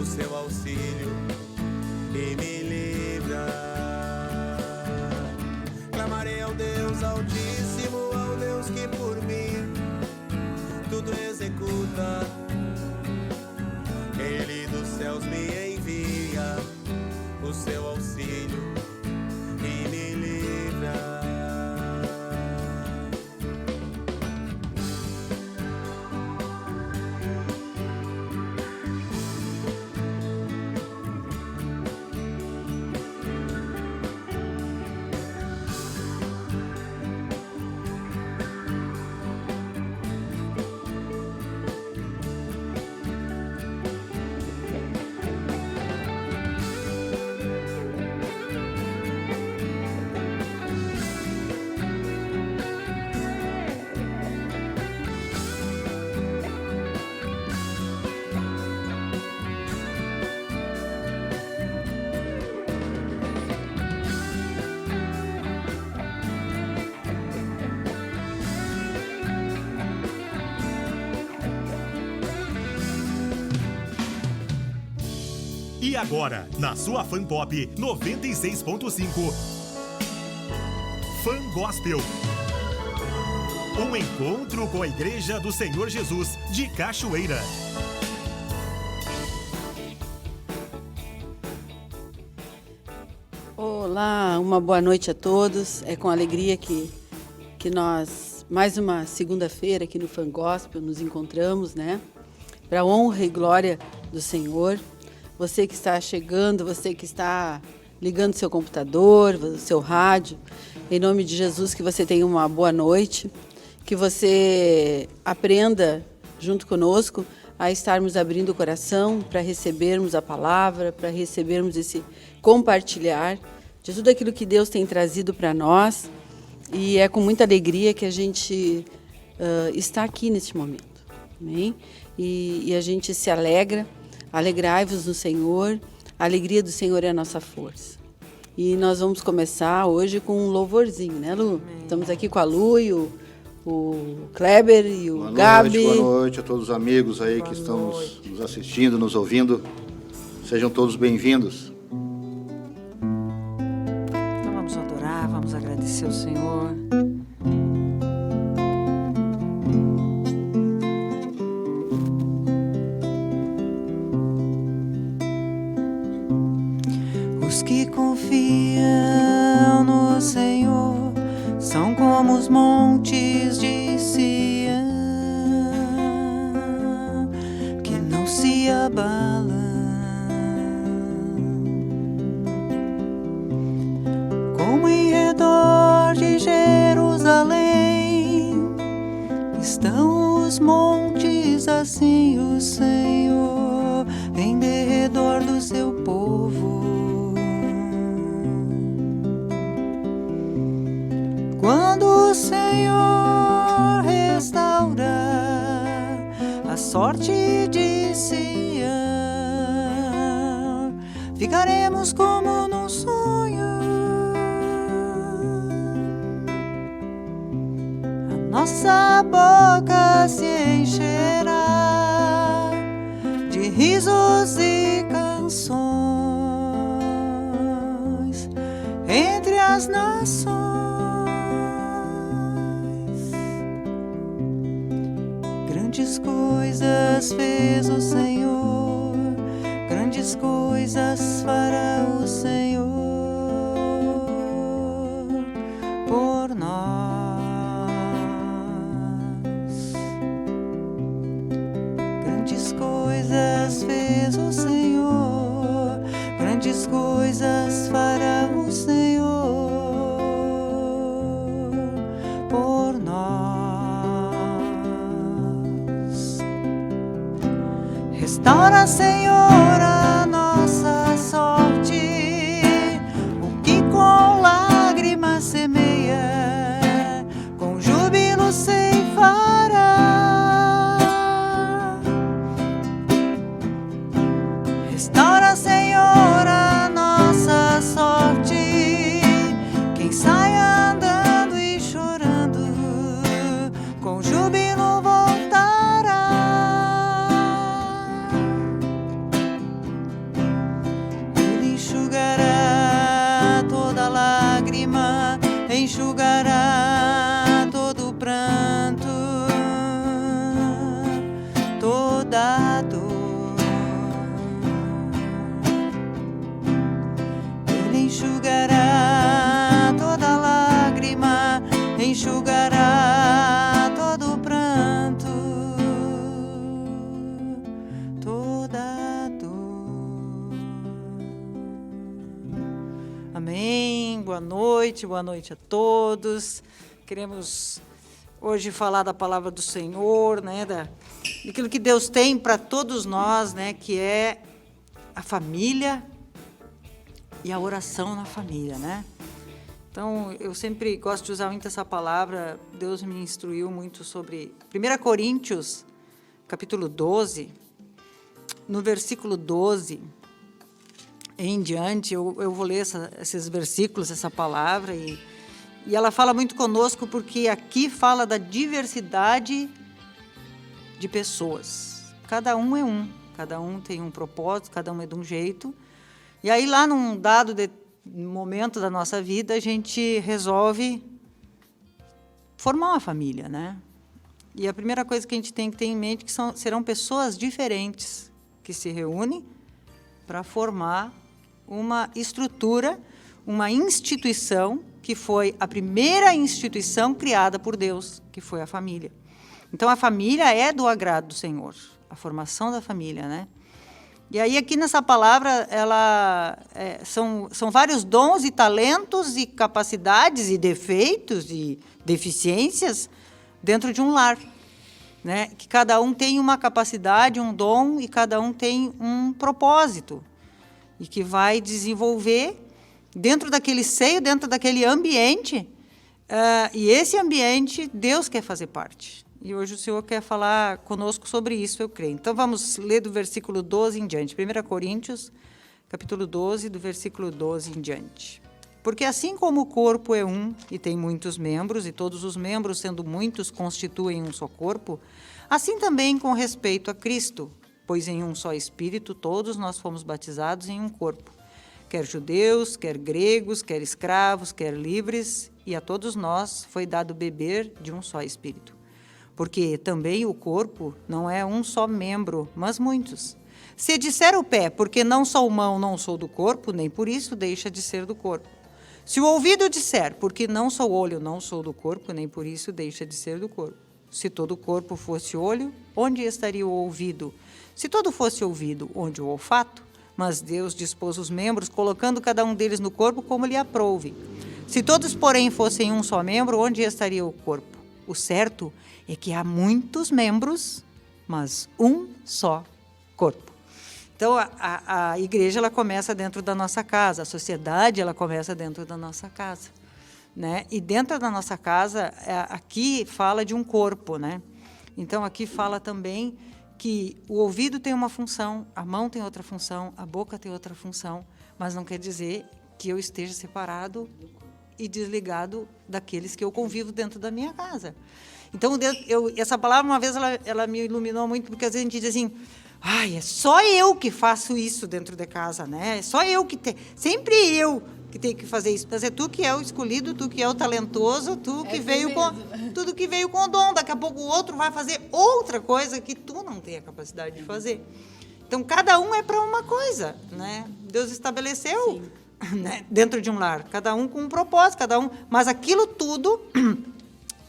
seu auxílio e me livra. Clamarei ao Deus Altíssimo, ao Deus que por mim tudo executa. Ele dos céus me envia o seu auxílio e me livra. E agora, na sua Fan Pop 96.5, Fan Gospel. Um encontro com a Igreja do Senhor Jesus de Cachoeira. Olá, uma boa noite a todos. É com alegria que nós, mais uma segunda-feira aqui no Fan Gospel, nos encontramos, né? Para a honra e glória do Senhor. Você que está chegando, você que está ligando seu computador, o seu rádio, em nome de Jesus, que você tenha uma boa noite, que você aprenda junto conosco a estarmos abrindo o coração para recebermos a palavra, para recebermos esse compartilhar de tudo aquilo que Deus tem trazido para nós. E é com muita alegria que a gente está aqui neste momento. Amém? E a gente se alegra. Alegrai-vos no Senhor, a alegria do Senhor é a nossa força. E nós vamos começar hoje com um louvorzinho, né, Lu? Amém. Estamos aqui com a Lu e o Kleber e o Gabi. Boa noite a todos os amigos aí que estão nos assistindo, nos ouvindo. Sejam todos bem-vindos. Então vamos adorar, vamos agradecer ao Senhor. Os que confiam no Senhor são como os montes de Sião, que não se abalam. Como em redor de Jerusalém estão os montes, assim o Senhor em derredor do seu povo. Quando o Senhor restaurar a sorte de Sião, ficaremos como num sonho. A nossa boca se encherá de risos e canções entre as nações. Grandes coisas fez o Senhor, grandes coisas fará o Senhor por nós. Grandes coisas fez o Senhor, grandes coisas fará o Senhor por nós. Restaura, Senhor, a nossa sorte. O que com lágrimas semeia, com júbilo ceifará. Restaura, Senhor, a nossa sorte. Quem sai andando e chorando, com júbilo voltará. toda dor. Ele enxugará toda lágrima, enxugará todo pranto, toda dor. Amém. Boa noite a todos. Queremos hoje falar da palavra do Senhor, né, daquilo que Deus tem para todos nós, né, que é a família e a oração na família, né? Então, eu sempre gosto de usar muito essa palavra. Deus me instruiu muito sobre 1 Coríntios, capítulo 12, no versículo 12 em diante, eu vou ler esses versículos, essa palavra, e ela fala muito conosco, porque aqui fala da diversidade de pessoas. Cada um é um, cada um tem um propósito, cada um é de um jeito. E aí, lá num dado momento da nossa vida, a gente resolve formar uma família, né? E a primeira coisa que a gente tem que ter em mente é que serão pessoas diferentes que se reúnem para formar uma estrutura, uma instituição, que foi a primeira instituição criada por Deus, que foi a família. Então, a família é do agrado do Senhor, a formação da família, né? E aí, aqui nessa palavra, são vários dons e talentos e capacidades e defeitos e deficiências dentro de um lar, né? Que cada um tem uma capacidade, um dom, e cada um tem um propósito, e que vai desenvolver dentro daquele seio, dentro daquele ambiente, e esse ambiente Deus quer fazer parte. E hoje o Senhor quer falar conosco sobre isso, eu creio. Então, vamos ler do versículo 12 em diante. 1 Coríntios, capítulo 12, do versículo 12 em diante. Porque assim como o corpo é um e tem muitos membros, e todos os membros, sendo muitos, constituem um só corpo, assim também com respeito a Cristo, pois em um só Espírito todos nós fomos batizados em um corpo, quer judeus, quer gregos, quer escravos, quer livres, e a todos nós foi dado beber de um só Espírito. Porque também o corpo não é um só membro, mas muitos. Se disser o pé, porque não sou mão, não sou do corpo, nem por isso deixa de ser do corpo. Se o ouvido disser, porque não sou olho, não sou do corpo, nem por isso deixa de ser do corpo. Se todo o corpo fosse olho, onde estaria o ouvido? Se todo fosse ouvido, onde o olfato? Mas Deus dispôs os membros, colocando cada um deles no corpo como lhe aprouve. Se todos, porém, fossem um só membro, onde estaria o corpo? O certo é que há muitos membros, mas um só corpo. Então, a igreja, ela começa dentro da nossa casa, a sociedade, ela começa dentro da nossa casa, né? E dentro da nossa casa, aqui fala de um corpo, né? Então, aqui fala também que o ouvido tem uma função, a mão tem outra função, a boca tem outra função, mas não quer dizer que eu esteja separado e desligado daqueles que eu convivo dentro da minha casa. Então, essa palavra, uma vez, ela me iluminou muito, porque às vezes a gente diz assim, é só eu que faço isso dentro de casa, né? É só eu que tenho, sempre eu que tenho que fazer isso. Mas é tu que é o escolhido, tu que é o talentoso, tu que veio tudo que veio com o dom. Daqui a pouco o outro vai fazer outra coisa que tu não tem a capacidade de fazer. Então, cada um é para uma coisa, né? Deus estabeleceu, né, dentro de um lar, cada um com um propósito, mas aquilo tudo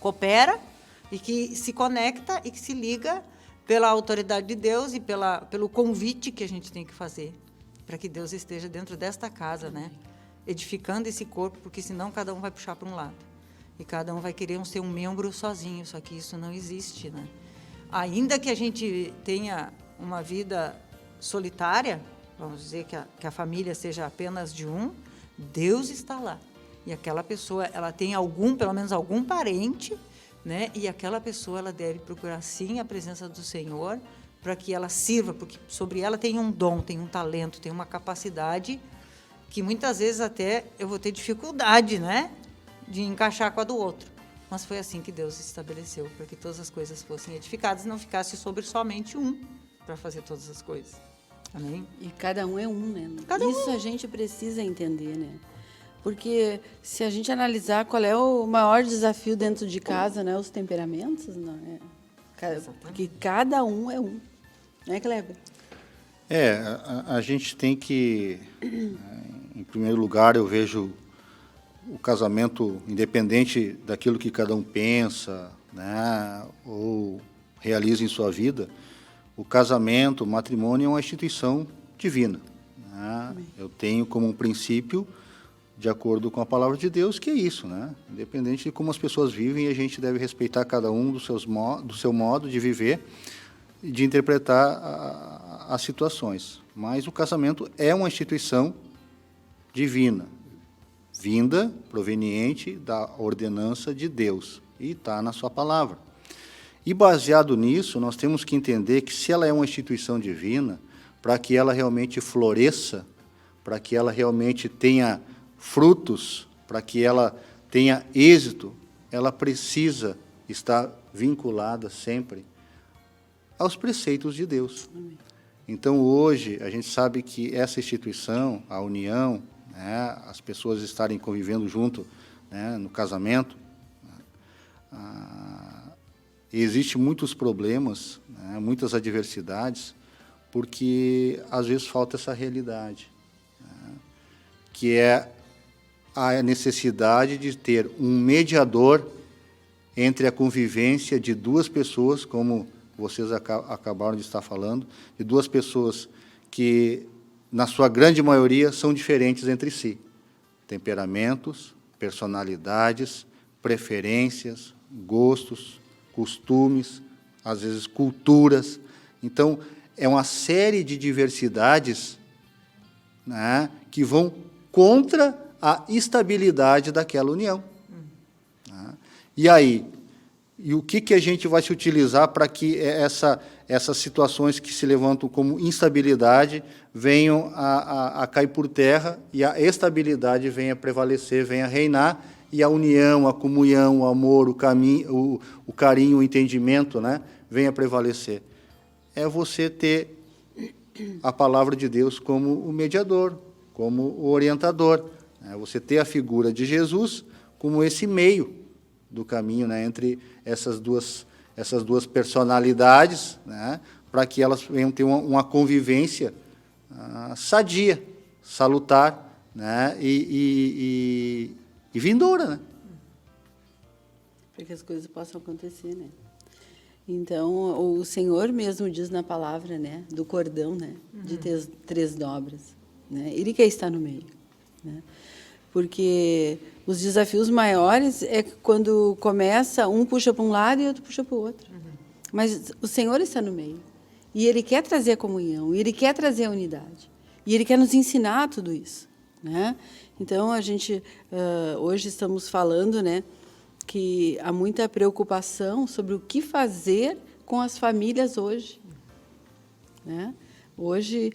coopera e que se conecta e que se liga pela autoridade de Deus e pelo convite que a gente tem que fazer para que Deus esteja dentro desta casa, né? Edificando esse corpo, porque senão cada um vai puxar para um lado. E cada um vai querer ser um membro sozinho, só que isso não existe, né? Ainda que a gente tenha uma vida solitária, vamos dizer que a família seja apenas de um, Deus está lá. E aquela pessoa, ela tem pelo menos algum parente, né? E aquela pessoa, ela deve procurar, sim, a presença do Senhor, para que ela sirva, porque sobre ela tem um dom, tem um talento, tem uma capacidade que muitas vezes até eu vou ter dificuldade, né, de encaixar com a do outro. Mas foi assim que Deus estabeleceu, para que todas as coisas fossem edificadas e não ficasse sobre somente um para fazer todas as coisas. Amém? E cada um é um, né? Isso a gente precisa entender, né? Porque se a gente analisar qual é o maior desafio dentro de casa, né? Os temperamentos, não é? Porque cada um é um. Né, Kleber? A gente tem que, em primeiro lugar, eu vejo o casamento, independente daquilo que cada um pensa, né, ou realiza em sua vida, o casamento, o matrimônio é uma instituição divina. Né? Eu tenho como um princípio, de acordo com a palavra de Deus, que é isso, né? Independente de como as pessoas vivem, a gente deve respeitar cada um do seu modo de viver e de interpretar as situações. Mas o casamento é uma instituição divina, vinda, proveniente da ordenança de Deus, e está na sua palavra. E, baseado nisso, nós temos que entender que, se ela é uma instituição divina, para que ela realmente floresça, para que ela realmente tenha frutos, para que ela tenha êxito, ela precisa estar vinculada sempre aos preceitos de Deus. Então, hoje, a gente sabe que essa instituição, a união, né, as pessoas estarem convivendo junto, né, no casamento, existem muitos problemas, né, muitas adversidades, porque, às vezes, falta essa realidade, né, que é a necessidade de ter um mediador entre a convivência de duas pessoas, como vocês acabaram de estar falando, de duas pessoas que, na sua grande maioria, são diferentes entre si. Temperamentos, personalidades, preferências, gostos, costumes, às vezes culturas. Então, é uma série de diversidades, né, que vão contra a estabilidade daquela união. Né? E aí, o que a gente vai se utilizar para que essas situações que se levantam como instabilidade venham a cair por terra e a estabilidade venha a prevalecer, venha a reinar, e a união, a comunhão, o amor, o carinho, o entendimento, né, venha a prevalecer? É você ter a palavra de Deus como o mediador, como o orientador. É você ter a figura de Jesus como esse meio do caminho, né, entre essas duas personalidades, né, para que elas venham ter uma convivência sadia, salutar, né, e vindoura, né? Para que as coisas possam acontecer, né? Então, o Senhor mesmo diz na palavra, né, do cordão, né, de três dobras, né? Ele quer estar no meio, né? Porque os desafios maiores é quando começa, um puxa para um lado e outro puxa para o outro. Mas o Senhor está no meio. E Ele quer trazer a comunhão, e Ele quer trazer a unidade. E Ele quer nos ensinar tudo isso, né? Então, a gente, hoje estamos falando, né, que há muita preocupação sobre o que fazer com as famílias hoje, né? Hoje,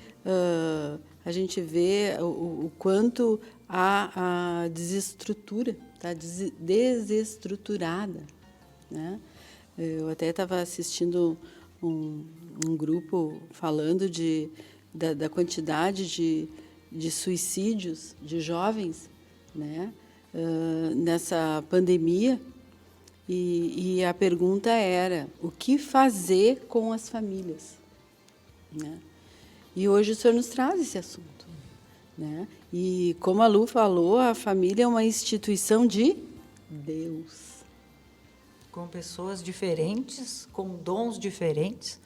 a gente vê o quanto há a desestrutura, está desestruturada, né? Eu até estava assistindo um grupo falando da quantidade de suicídios de jovens, né, nessa pandemia, e a pergunta era: o que fazer com as famílias? Né? E hoje o senhor nos traz esse assunto, né? E como a Lu falou, a família é uma instituição de Deus. Com pessoas diferentes, com dons diferentes,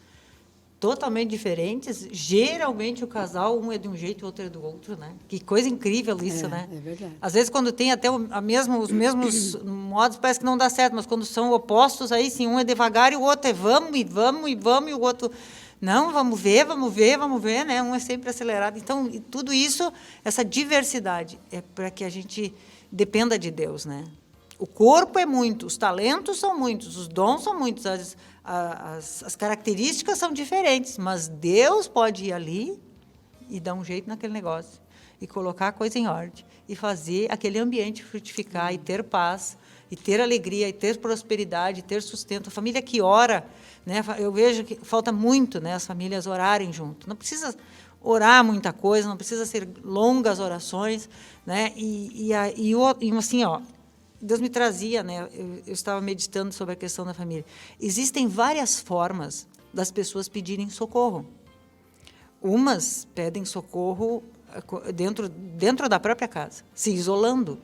totalmente diferentes. Geralmente o casal, um é de um jeito e o outro é do outro, né? Que coisa incrível isso, né? É verdade. Às vezes, quando tem até os mesmos modos, parece que não dá certo, mas quando são opostos, aí sim, um é devagar e o outro é vamos, e o outro... Não, vamos ver, né? Um é sempre acelerado. Então, tudo isso, essa diversidade, é para que a gente dependa de Deus, né? O corpo é muito, os talentos são muitos, os dons são muitos, as características são diferentes, mas Deus pode ir ali e dar um jeito naquele negócio, e colocar a coisa em ordem, e fazer aquele ambiente frutificar, e ter paz, e ter alegria, e ter prosperidade, e ter sustento. A família que ora, né, eu vejo que falta muito, né, as famílias orarem junto. Não precisa orar muita coisa, não precisa ser longas orações, né, e assim, ó, Deus me trazia, né, eu estava meditando sobre a questão da família. Existem várias formas das pessoas pedirem socorro. Umas pedem socorro dentro da própria casa, se isolando.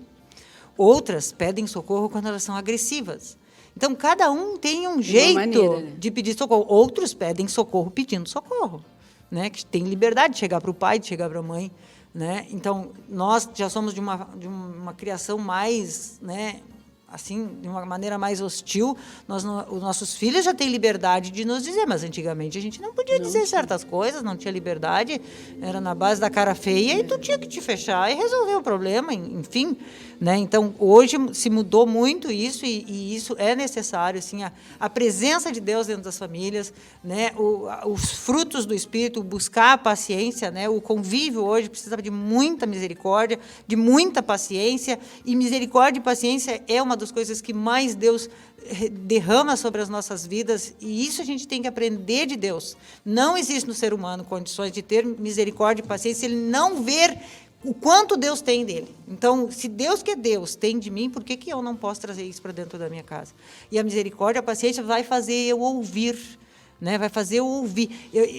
Outras pedem socorro quando elas são agressivas. Então, cada um tem um jeito maneira, né? de pedir socorro. Outros pedem socorro pedindo socorro, né? Que tem liberdade de chegar para o pai, de chegar para a mãe, né? Então, nós já somos de uma criação mais, né, assim, de uma maneira mais hostil. Os nossos filhos já têm liberdade de nos dizer, mas antigamente a gente não podia dizer certas coisas, não tinha liberdade, era na base da cara feia e tu tinha que te fechar e resolver o problema, enfim, né? Então, hoje se mudou muito isso e isso é necessário, assim, a presença de Deus dentro das famílias, né? Os frutos do Espírito, buscar a paciência, né? O convívio hoje precisa de muita misericórdia, de muita paciência, e misericórdia e paciência é uma das coisas que mais Deus derrama sobre as nossas vidas, e isso a gente tem que aprender de Deus. Não existe no ser humano condições de ter misericórdia e paciência se ele não ver o quanto Deus tem dele. Então, se Deus, que é Deus, tem de mim, por que eu não posso trazer isso para dentro da minha casa? E a misericórdia, a paciência vai fazer eu ouvir, né? Vai fazer eu ouvir.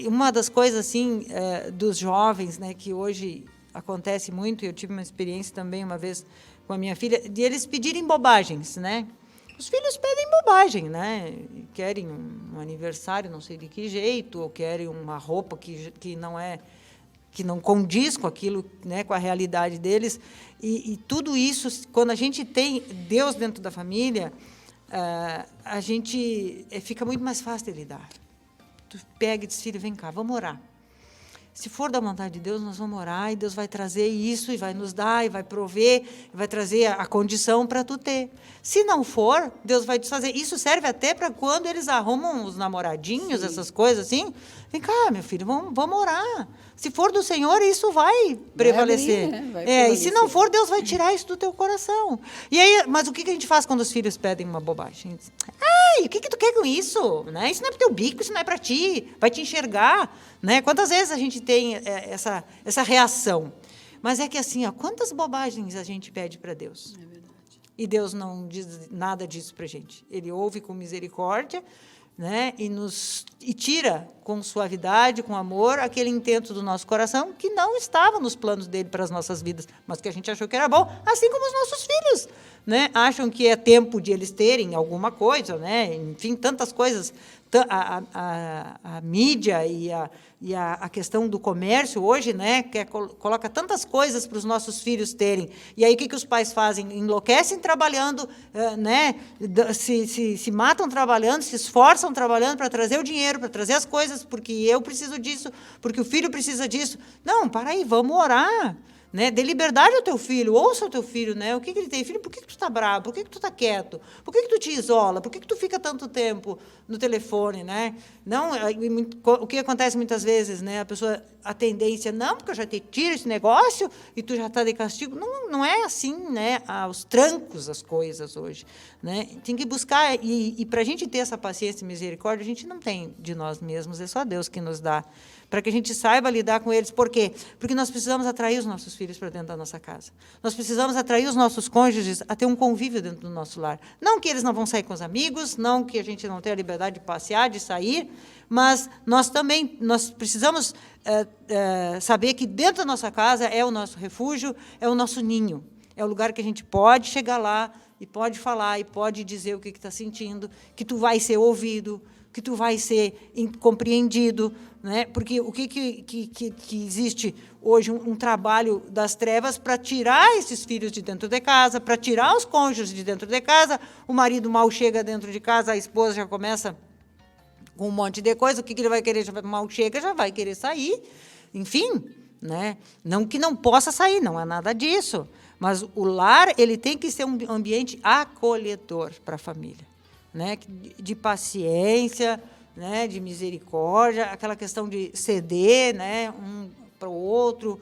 Uma das coisas, assim, dos jovens, né, que hoje acontece muito, e eu tive uma experiência também uma vez com a minha filha, de eles pedirem bobagens, né? Os filhos pedem bobagem, né? Querem um aniversário, não sei de que jeito, ou querem uma roupa que não condiz com aquilo, né, com a realidade deles. E tudo isso, quando a gente tem Deus dentro da família, a gente fica muito mais fácil de lidar. Tu pega e diz, filho, vem cá, vamos orar. Se for da vontade de Deus, nós vamos orar, e Deus vai trazer isso, e vai nos dar, e vai prover, e vai trazer a condição para tu ter. Se não for, Deus vai te fazer. Isso serve até para quando eles arrumam os namoradinhos, sim, essas coisas assim. Vem cá, meu filho, vamos orar. Se for do Senhor, isso vai prevalecer. Vai abrir, né? Vai prevalecer. E se não for, Deus vai tirar isso do teu coração. E aí, mas o que a gente faz quando os filhos pedem uma bobagem? Ai, o que tu quer com isso? Né? Isso não é para o teu bico, isso não é para ti, vai te enxergar. Né? Quantas vezes a gente tem essa reação? Mas é que assim, quantas bobagens a gente pede para Deus? É verdade. E Deus não diz nada disso para a gente. Ele ouve com misericórdia, né? E tira com suavidade, com amor, aquele intento do nosso coração que não estava nos planos dele para as nossas vidas, mas que a gente achou que era bom, assim como os nossos filhos, né? Acham que é tempo de eles terem alguma coisa, né? Enfim, tantas coisas. A mídia e a questão do comércio hoje, né, coloca tantas coisas para os nossos filhos terem. E aí o que os pais fazem? Enlouquecem trabalhando, né, se matam trabalhando, se esforçam trabalhando para trazer o dinheiro, para trazer as coisas, porque eu preciso disso, porque o filho precisa disso. Não, para aí, vamos orar. Né? Dê liberdade ao teu filho, ouça o teu filho, né? O que ele tem? Filho, por que tu está bravo? Por que tu está quieto? Por que tu te isola? Por que tu fica tanto tempo no telefone, né? Não, o que acontece muitas vezes, né? A tendência, não, porque eu já te tiro esse negócio e tu já está de castigo. Não é assim, né? Aos trancos as coisas hoje, né? Tem que buscar, e para a gente ter essa paciência e misericórdia, a gente não tem de nós mesmos, é só Deus que nos dá, para que a gente saiba lidar com eles. Por quê? Porque nós precisamos atrair os nossos filhos para dentro da nossa casa. Nós precisamos atrair os nossos cônjuges a ter um convívio dentro do nosso lar. Não que eles não vão sair com os amigos, não que a gente não tenha a liberdade de passear, de sair, mas nós precisamos saber que dentro da nossa casa é o nosso refúgio, é o nosso ninho, é o lugar que a gente pode chegar lá e pode falar e pode dizer o que está sentindo, que tu vai ser ouvido, que tu vai ser compreendido, né? Porque o que existe hoje um trabalho das trevas para tirar esses filhos de dentro de casa, para tirar os cônjuges de dentro de casa. O marido mal chega dentro de casa, a esposa já começa com um monte de coisa. O que ele vai querer? Mal chega, já vai querer sair. Enfim, né? Não que não possa sair, não é nada disso. Mas o lar, ele tem que ser um ambiente acolhedor para a família, né? De paciência, né? De misericórdia, aquela questão de ceder, né? Um para o outro.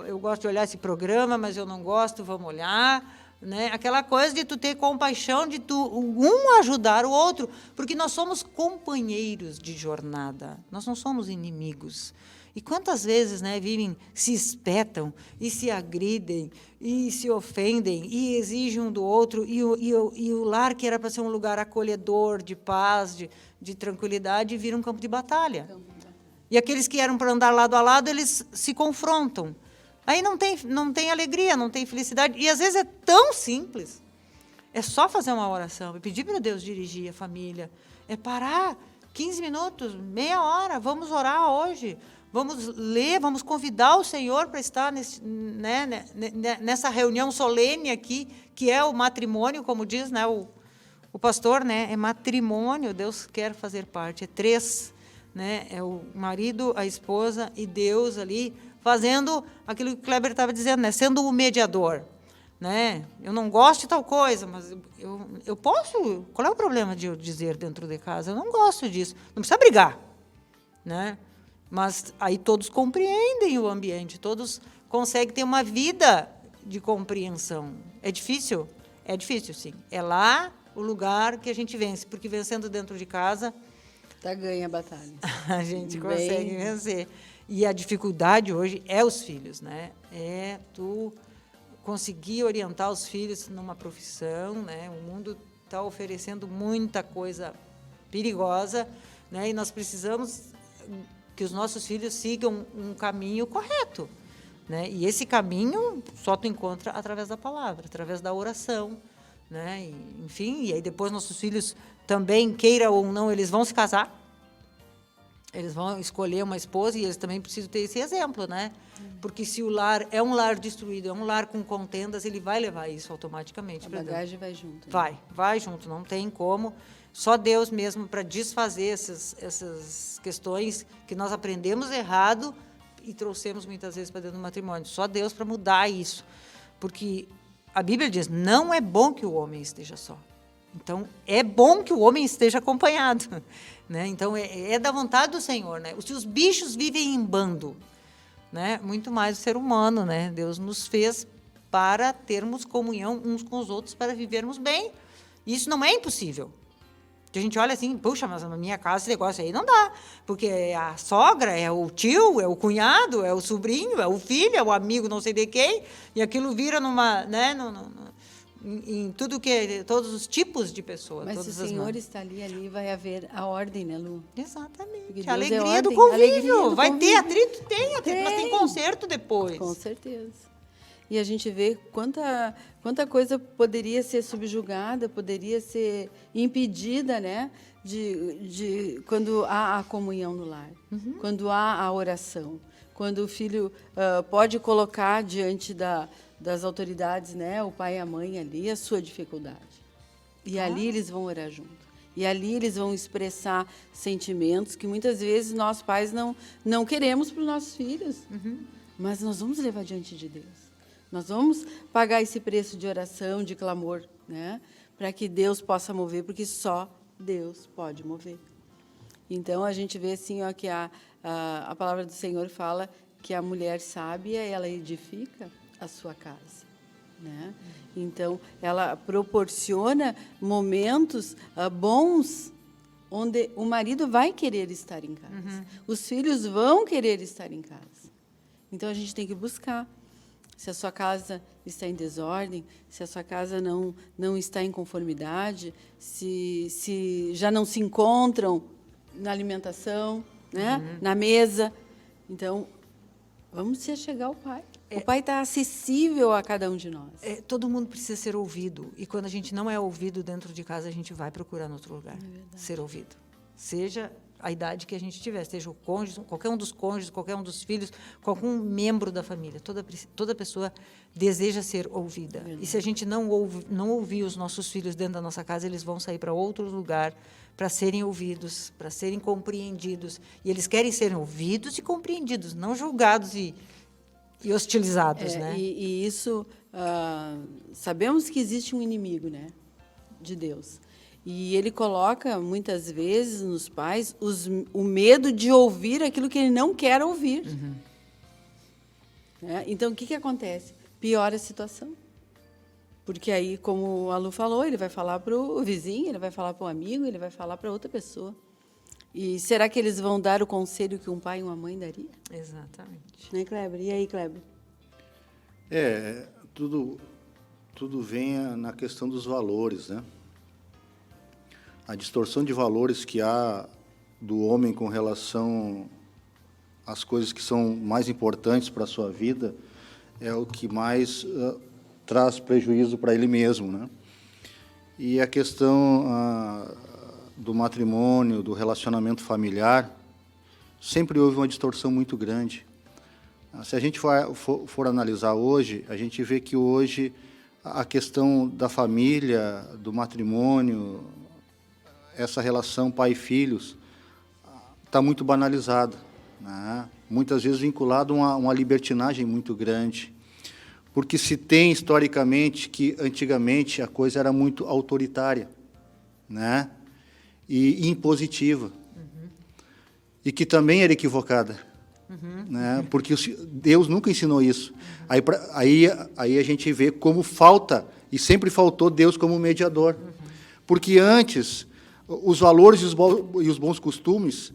Eu gosto de olhar esse programa, mas eu não gosto, vamos olhar, né? Aquela coisa de tu ter compaixão, de tu um ajudar o outro, porque nós somos companheiros de jornada, nós não somos inimigos. E quantas vezes, né, vivem, se espetam e se agridem e se ofendem e exigem um do outro, e o lar, que era para ser um lugar acolhedor, de paz, de tranquilidade, vira um campo de batalha. E aqueles que eram para andar lado a lado, eles se confrontam. Aí não tem alegria, não tem felicidade. E às vezes é tão simples. É só fazer uma oração e pedir para Deus dirigir a família. É parar 15 minutos, meia hora, vamos orar hoje. Vamos ler, vamos convidar o Senhor para estar nessa reunião solene aqui, que é o matrimônio, como diz, né, o pastor, né, é matrimônio, Deus quer fazer parte, é 3, né, é o marido, a esposa e Deus ali, fazendo aquilo que o Kleber estava dizendo, né, sendo o mediador. Né? Eu não gosto de tal coisa, mas eu posso... Qual é o problema de eu dizer dentro de casa? Eu não gosto disso. Não precisa brigar, né? Mas aí todos compreendem o ambiente, todos conseguem ter uma vida de compreensão. É difícil? É difícil, sim. É lá o lugar que a gente vence, porque vencendo dentro de casa... ganha a batalha. A gente consegue vencer. E a dificuldade hoje é os filhos, né? É tu conseguir orientar os filhos numa profissão, né? O mundo está oferecendo muita coisa perigosa, né? E nós precisamos que os nossos filhos sigam um caminho correto, né? E esse caminho só tu encontra através da palavra, através da oração, né? E, enfim, e aí depois nossos filhos também, queira ou não, eles vão se casar, eles vão escolher uma esposa e eles também precisam ter esse exemplo, né? Porque se o lar é um lar destruído, é um lar com contendas, ele vai levar isso automaticamente. A bagagem vai junto. Né? Vai junto, não tem como. Só Deus mesmo para desfazer essas questões que nós aprendemos errado e trouxemos muitas vezes para dentro do matrimônio. Só Deus para mudar isso. Porque a Bíblia diz, não é bom que o homem esteja só. Então, é bom que o homem esteja acompanhado. Né? Então, é da vontade do Senhor. Né? Os bichos vivem em bando. Né? Muito mais o ser humano. Né? Deus nos fez para termos comunhão uns com os outros, para vivermos bem. Isso não é impossível. A gente olha assim, puxa, mas na minha casa esse negócio aí não dá, porque é a sogra, é o tio, é o cunhado, é o sobrinho, é o filho, é o amigo não sei de quem, e aquilo vira numa, né, em tudo que, todos os tipos de pessoas. Mas se o Senhor está ali vai haver a ordem, né, Lu? Exatamente. A alegria do convívio. Vai ter atrito? Tem atrito, mas tem conserto depois. Com certeza. E a gente vê quanta coisa poderia ser subjugada, poderia ser impedida, né? Quando há a comunhão no lar, quando há a oração, quando o filho pode colocar diante das autoridades, né? O pai e a mãe ali, a sua dificuldade. E ali eles vão orar junto. E ali eles vão expressar sentimentos que muitas vezes nós pais não queremos para os nossos filhos. Mas nós vamos levar diante de Deus. Nós vamos pagar esse preço de oração, de clamor, né? Para que Deus possa mover, porque só Deus pode mover. Então, a gente vê assim, ó, que a palavra do Senhor fala que a mulher sábia, ela edifica a sua casa. Né? Então, ela proporciona momentos bons, onde o marido vai querer estar em casa. Os filhos vão querer estar em casa. Então, a gente tem que buscar. Se a sua casa está em desordem, se a sua casa não está em conformidade, se já não se encontram na alimentação, né? Na mesa. Então, vamos se achegar ao Pai. O Pai está acessível a cada um de nós. Todo mundo precisa ser ouvido. E quando a gente não é ouvido dentro de casa, a gente vai procurar em outro lugar ser ouvido. Seja a idade que a gente tiver, seja o cônjuge, qualquer um dos cônjuges, qualquer um dos filhos, qualquer um membro da família. Toda pessoa deseja ser ouvida. E se a gente não ouvir os nossos filhos dentro da nossa casa, eles vão sair para outro lugar para serem ouvidos, para serem compreendidos. E eles querem ser ouvidos e compreendidos, não julgados e hostilizados. Né? E isso, sabemos que existe um inimigo, né, de Deus. E ele coloca, muitas vezes, nos pais, o medo de ouvir aquilo que ele não quer ouvir. Né? Então, o que acontece? Piora a situação. Porque aí, como a Lu falou, ele vai falar para o vizinho, ele vai falar para o amigo, ele vai falar para outra pessoa. E será que eles vão dar o conselho que um pai e uma mãe daria? Exatamente. Né, Kleber? E aí, Kleber? Tudo vem na questão dos valores, né? A distorção de valores que há do homem com relação às coisas que são mais importantes para a sua vida é o que mais traz prejuízo para ele mesmo, né? E a questão do matrimônio, do relacionamento familiar, sempre houve uma distorção muito grande. Se a gente for analisar hoje, a gente vê que hoje a questão da família, do matrimônio, essa relação pai e filhos, está muito banalizada, né? Muitas vezes vinculado a uma libertinagem muito grande, porque se tem historicamente que antigamente a coisa era muito autoritária, né? E impositiva, e que também era equivocada. Né? Porque Deus nunca ensinou isso. Aí a gente vê como falta, e sempre faltou Deus como mediador. Porque antes, os valores e os bons costumes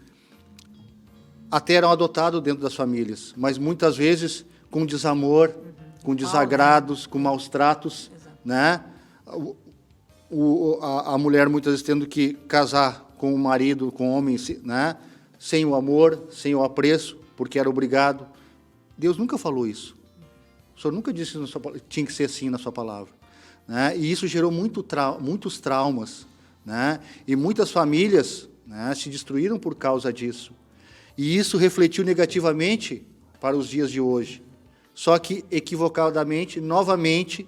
até eram adotados dentro das famílias, mas muitas vezes com desamor, com desagrados, com maus tratos. Né? A mulher muitas vezes tendo que casar com o marido, com o homem, né? Sem o amor, sem o apreço, porque era obrigado. Deus nunca falou isso. O Senhor nunca disse que tinha que ser assim na sua palavra. Né? E isso gerou muitos traumas. Né? E muitas famílias, né, se destruíram por causa disso. E isso refletiu negativamente para os dias de hoje. Só que equivocadamente, novamente,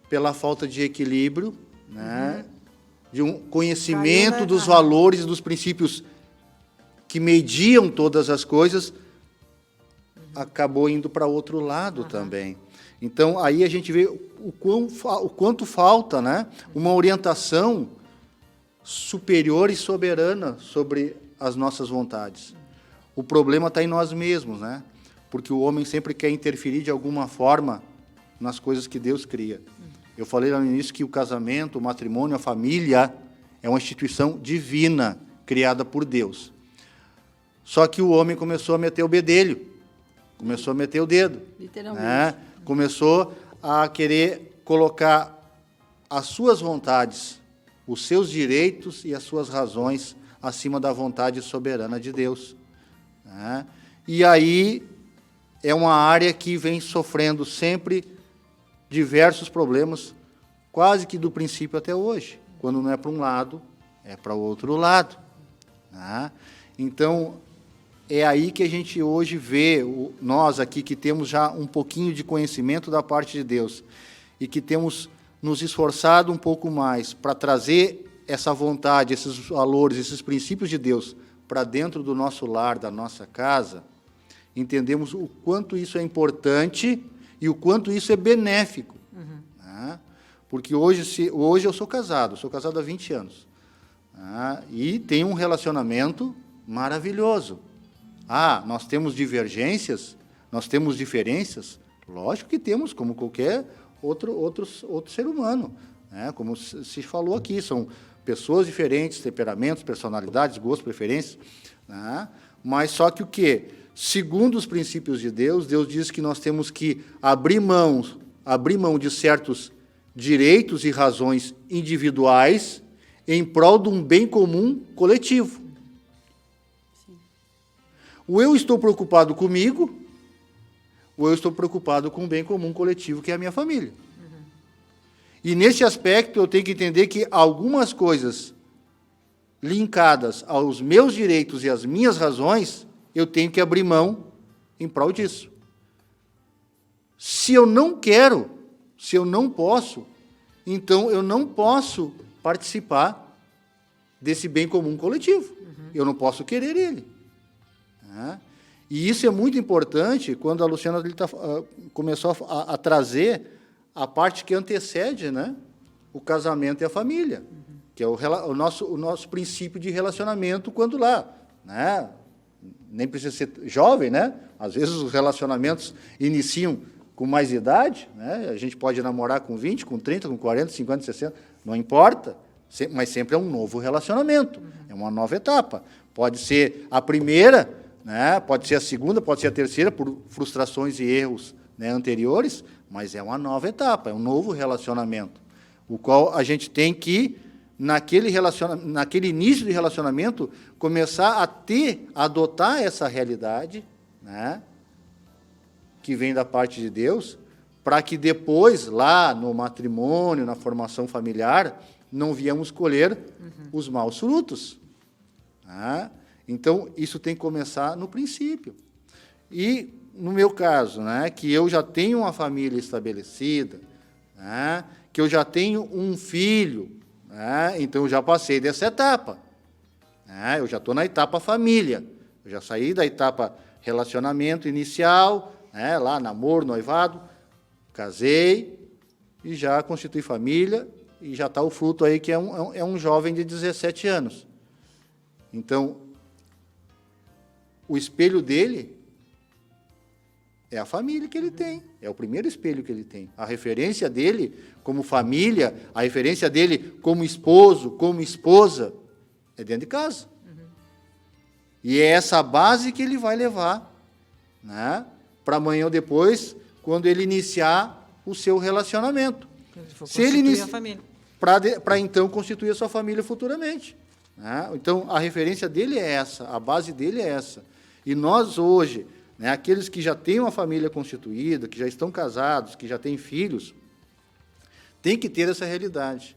pela falta de equilíbrio, né, de um conhecimento dos valores e dos princípios que mediam todas as coisas, acabou indo para outro lado também. Então, aí a gente vê o quanto falta, né, uma orientação superior e soberana sobre as nossas vontades. O problema está em nós mesmos, né? Porque o homem sempre quer interferir de alguma forma nas coisas que Deus cria. Eu falei lá no início que o casamento, o matrimônio, a família é uma instituição divina, criada por Deus. Só que o homem começou a meter o bedelho, começou a meter o dedo. Literalmente. Né? Começou a querer colocar as suas vontades, os seus direitos e as suas razões acima da vontade soberana de Deus. Né? E aí é uma área que vem sofrendo sempre diversos problemas, quase que do princípio até hoje. Quando não é para um lado, é para o outro lado. Né? Então, é aí que a gente hoje vê, nós aqui que temos já um pouquinho de conhecimento da parte de Deus e que temos nos esforçado um pouco mais para trazer essa vontade, esses valores, esses princípios de Deus para dentro do nosso lar, da nossa casa, entendemos o quanto isso é importante e o quanto isso é benéfico. Né? Porque hoje eu sou casado há 20 anos. Né? E tenho um relacionamento maravilhoso. Nós temos divergências, nós temos diferenças? Lógico que temos, como qualquer outro ser humano. Né? Como se falou aqui, são pessoas diferentes, temperamentos, personalidades, gostos, preferências. Né? Mas só que o quê? Segundo os princípios de Deus, Deus diz que nós temos que abrir mão de certos direitos e razões individuais em prol de um bem comum coletivo. Ou eu estou preocupado comigo, ou eu estou preocupado com o bem comum coletivo, que é a minha família. E, nesse aspecto, eu tenho que entender que algumas coisas linkadas aos meus direitos e às minhas razões, eu tenho que abrir mão em prol disso. Se eu não quero, se eu não posso, então eu não posso participar desse bem comum coletivo. Eu não posso querer ele. E isso é muito importante quando a Luciana começou a trazer a parte que antecede, né, o casamento e a família, que é o nosso princípio de relacionamento quando lá. Né, nem precisa ser jovem, né? Às vezes os relacionamentos iniciam com mais idade, né? A gente pode namorar com 20, com 30, com 40, 50, 60, não importa, mas sempre é um novo relacionamento, é uma nova etapa. Pode ser a primeira, né? Pode ser a segunda, pode ser a terceira, por frustrações e erros, né, anteriores, mas é uma nova etapa, é um novo relacionamento, o qual a gente tem que, naquele início de relacionamento, começar a adotar essa realidade, né, que vem da parte de Deus, para que depois, lá no matrimônio, na formação familiar, não viemos colher os maus frutos. Né? Então, isso tem que começar no princípio. E, no meu caso, né, que eu já tenho uma família estabelecida, né, que eu já tenho um filho, né, então eu já passei dessa etapa. Né, eu já estou na etapa família. Eu já saí da etapa relacionamento inicial, né, lá namoro, noivado, casei e já constituí família e já está o fruto aí que é um jovem de 17 anos. Então, o espelho dele é a família que ele tem, é o primeiro espelho que ele tem. A referência dele como família, a referência dele como esposo, como esposa, é dentro de casa. E é essa base que ele vai levar, né, para amanhã ou depois, quando ele iniciar o seu relacionamento. Se ele iniciar a família. Para então constituir a sua família futuramente. Né? Então, a referência dele é essa, a base dele é essa. E nós hoje, né, aqueles que já têm uma família constituída, que já estão casados, que já têm filhos, tem que ter essa realidade,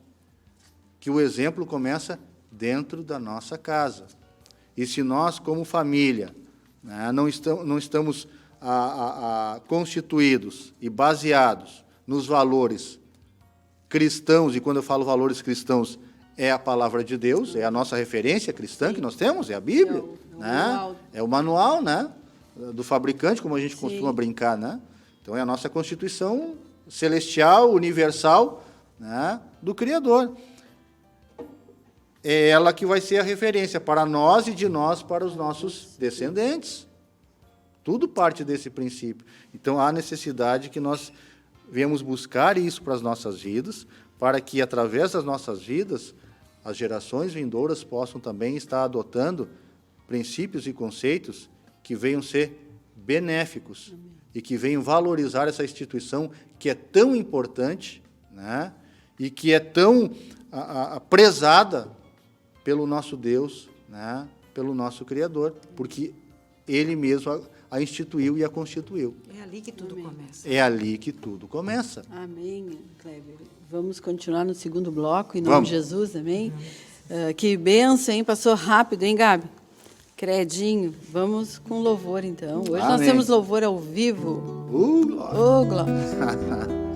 que o exemplo começa dentro da nossa casa. E se nós, como família, né, não estamos constituídos e baseados nos valores cristãos, e quando eu falo valores cristãos, é a palavra de Deus, é a nossa referência cristã que nós temos, é a Bíblia, né? É o manual, né, do fabricante, como a gente costuma brincar, né? Então, é a nossa constituição celestial, universal, né, do Criador. É ela que vai ser a referência para nós e de nós para os nossos descendentes. Tudo parte desse princípio. Então, há necessidade que nós venhamos buscar isso para as nossas vidas, para que, através das nossas vidas, as gerações vindouras possam também estar adotando princípios e conceitos que venham ser benéficos e que venham valorizar essa instituição que é tão importante, né, e que é tão prezada pelo nosso Deus, né, pelo nosso Criador, porque Ele mesmo a instituiu e a constituiu. É ali que tudo começa. É ali que tudo começa. Amém, Kleber. Vamos continuar no segundo bloco, em nome de Jesus, amém? Que bênção, hein? Passou rápido, hein, Gabi? Credinho. Vamos com louvor, então. Hoje nós temos louvor ao vivo. Glória. Glória.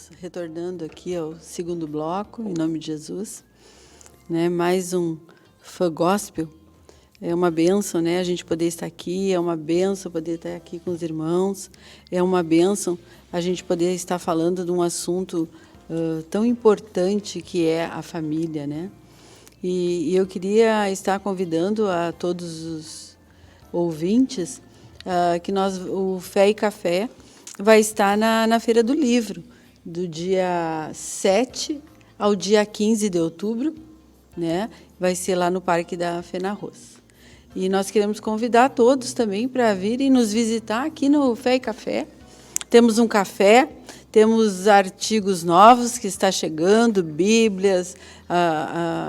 estamos retornando aqui ao segundo bloco, em nome de Jesus. Né? Mais um Fã Gospel. É uma bênção, né? A gente poder estar aqui, é uma bênção poder estar aqui com os irmãos, é uma bênção a gente poder estar falando de um assunto tão importante que é a família, né? E eu queria estar convidando a todos os ouvintes que o Fé e Café vai estar na Feira do Livro, do dia 7 ao dia 15 de outubro, né? Vai ser lá no Parque da Fenarroz. E nós queremos convidar todos também para virem nos visitar aqui no Fé e Café. Temos um café, temos artigos novos que está chegando, bíblias,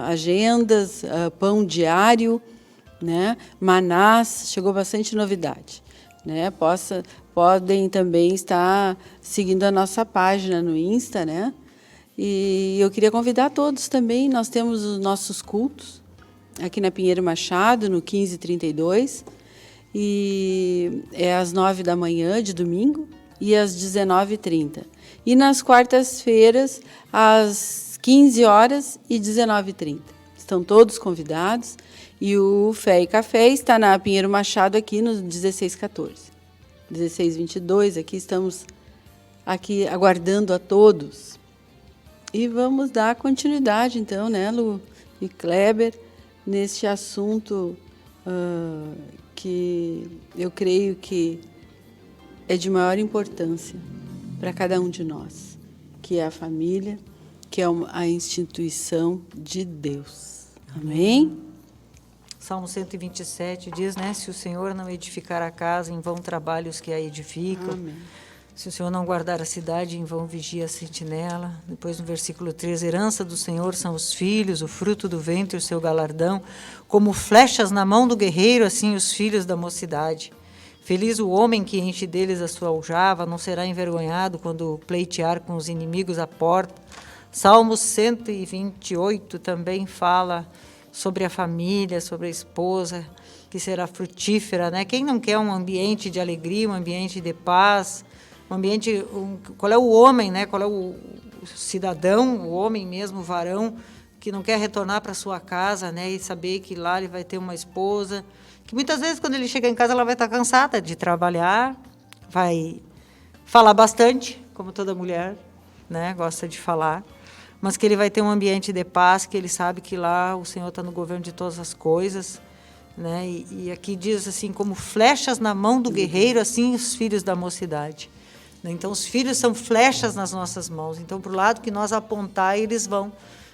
agendas, pão diário, né? Manás, chegou bastante novidade. Né? Podem também estar seguindo a nossa página no Insta, né? E eu queria convidar todos também, nós temos os nossos cultos, aqui na Pinheiro Machado, no 1532, e é às 9 da manhã de domingo e às 19h30. E nas quartas-feiras, às 15 horas e 19h30. Estão todos convidados. E o Fé e Café está na Pinheiro Machado, aqui no 1614. 1622, aqui estamos aqui aguardando a todos. E vamos dar continuidade, então, né, Lu e Kleber, neste assunto que eu creio que é de maior importância para cada um de nós, que é a família, que é a instituição de Deus. Amém? Salmo 127 diz, né, se o Senhor não edificar a casa, em vão trabalham os que a edificam. Amém. Se o Senhor não guardar a cidade, em vão vigia a sentinela. Depois, no versículo 3, herança do Senhor são os filhos, o fruto do ventre, o seu galardão. Como flechas na mão do guerreiro, assim os filhos da mocidade. Feliz o homem que enche deles a sua aljava, não será envergonhado quando pleitear com os inimigos à porta. Salmo 128 também fala sobre a família, sobre a esposa, que será frutífera, né? Quem não quer um ambiente de alegria, um ambiente de paz, um ambiente... qual é o homem, né? Qual é o cidadão, o homem mesmo, o varão, que não quer retornar para sua casa, né? E saber que lá ele vai ter uma esposa, que muitas vezes, quando ele chega em casa, ela vai estar cansada de trabalhar, vai falar bastante, como toda mulher, né? Gosta de falar, mas que ele vai ter um ambiente de paz, que ele sabe que lá o Senhor está no governo de todas as coisas, né? E aqui diz assim, como flechas na mão do guerreiro, assim os filhos da mocidade. Então, os filhos são flechas nas nossas mãos. Então, para o lado que nós apontar, eles vão.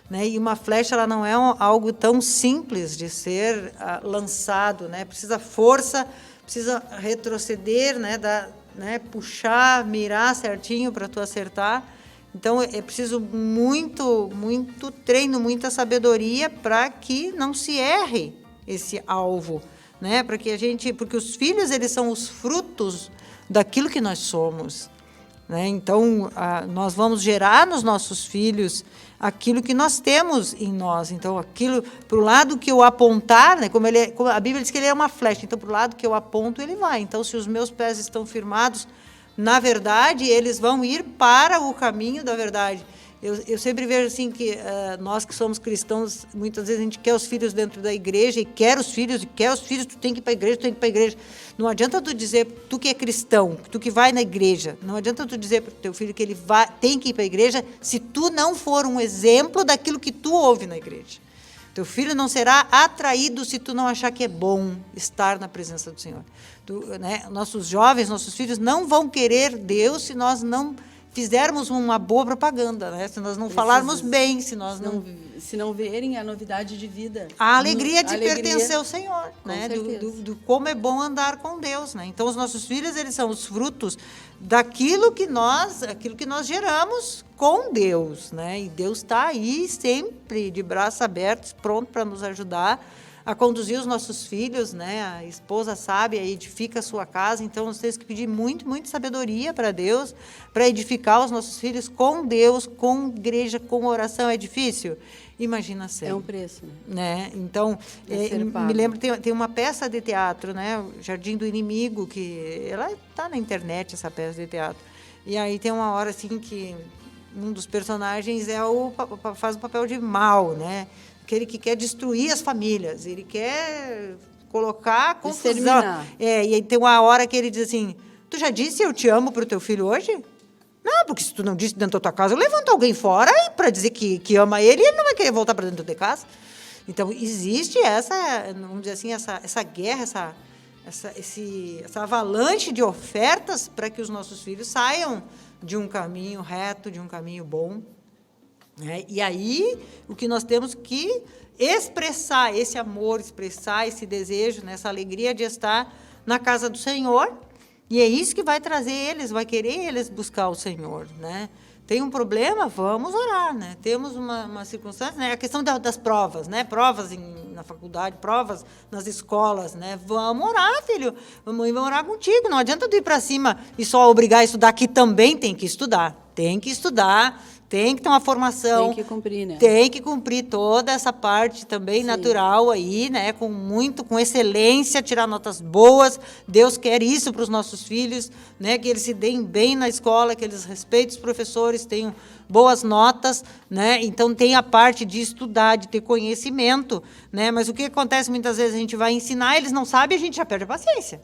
Né? E uma flecha, ela não é algo tão simples de ser lançado. Né? Precisa força, precisa retroceder, né? Puxar, mirar certinho para tu acertar. Então, é preciso muito treino, muita sabedoria para que não se erre esse alvo. Né? Porque os filhos, eles são os frutos daquilo que nós somos. Né? Então, nós vamos gerar nos nossos filhos aquilo que nós temos em nós. Então, aquilo, para o lado que eu apontar, né? como a Bíblia diz que ele é uma flecha, então, para o lado que eu aponto, ele vai. Então, se os meus pés estão firmados, na verdade, eles vão ir para o caminho da verdade. Eu sempre vejo assim que nós que somos cristãos, muitas vezes a gente quer os filhos dentro da igreja, e quer os filhos, tu tem que ir para a igreja, tu tem que ir para a igreja. Não adianta tu dizer, tu que é cristão, tu que vai na igreja, não adianta tu dizer para o teu filho que ele tem que ir para a igreja, se tu não for um exemplo daquilo que tu ouve na igreja. Teu filho não será atraído se tu não achar que é bom estar na presença do Senhor. Né? Nossos jovens, nossos filhos não vão querer Deus se nós não fizermos uma boa propaganda, né? Se nós não falarmos bem, se não verem a novidade de vida. A alegria de pertencer ao Senhor, né? Do como é bom andar com Deus, né? Então, os nossos filhos, eles são os frutos daquilo que nós geramos com Deus, né? E Deus está aí sempre de braços abertos, pronto para nos ajudar a conduzir os nossos filhos, né? A esposa sábia edifica a sua casa, então nós temos que pedir muita sabedoria para Deus, para edificar os nossos filhos com Deus, com igreja, com oração. É difícil? Imagina ser. É um preço. Né? Então, me lembro, tem uma peça de teatro, né? Jardim do Inimigo, que ela está na internet, essa peça de teatro. E aí tem uma hora assim que um dos personagens faz o papel de mal, né? Aquele que quer destruir as famílias, ele quer colocar confusão. Exterminar. E aí tem uma hora que ele diz assim, tu já disse eu te amo para o teu filho hoje? Não, porque se tu não disse dentro da tua casa, levanta alguém fora para dizer que ama ele e ele não vai querer voltar para dentro de casa. Então, existe essa, vamos dizer assim, essa guerra, essa avalanche de ofertas para que os nossos filhos saiam de um caminho reto, de um caminho bom. Né? E aí, o que nós temos que expressar esse amor, expressar esse desejo, né? Essa alegria de estar na casa do Senhor, e é isso que vai trazer eles, vai querer eles buscar o Senhor, né? Tem um problema, vamos orar, né? Temos uma circunstância, né? A questão das provas, né? Provas na faculdade, provas nas escolas, né? Vamos orar, filho, vamos orar contigo. Não adianta tu ir para cima e só obrigar a estudar, que também tem que estudar. Tem que estudar, tem que ter uma formação. Tem que cumprir, né? Tem que cumprir toda essa parte também natural aí, né? Com excelência, tirar notas boas. Deus quer isso para os nossos filhos, né? Que eles se deem bem na escola, que eles respeitem os professores, tenham boas notas, né? Então tem a parte de estudar, de ter conhecimento, né? Mas o que acontece muitas vezes, a gente vai ensinar, eles não sabem, a gente já perde a paciência.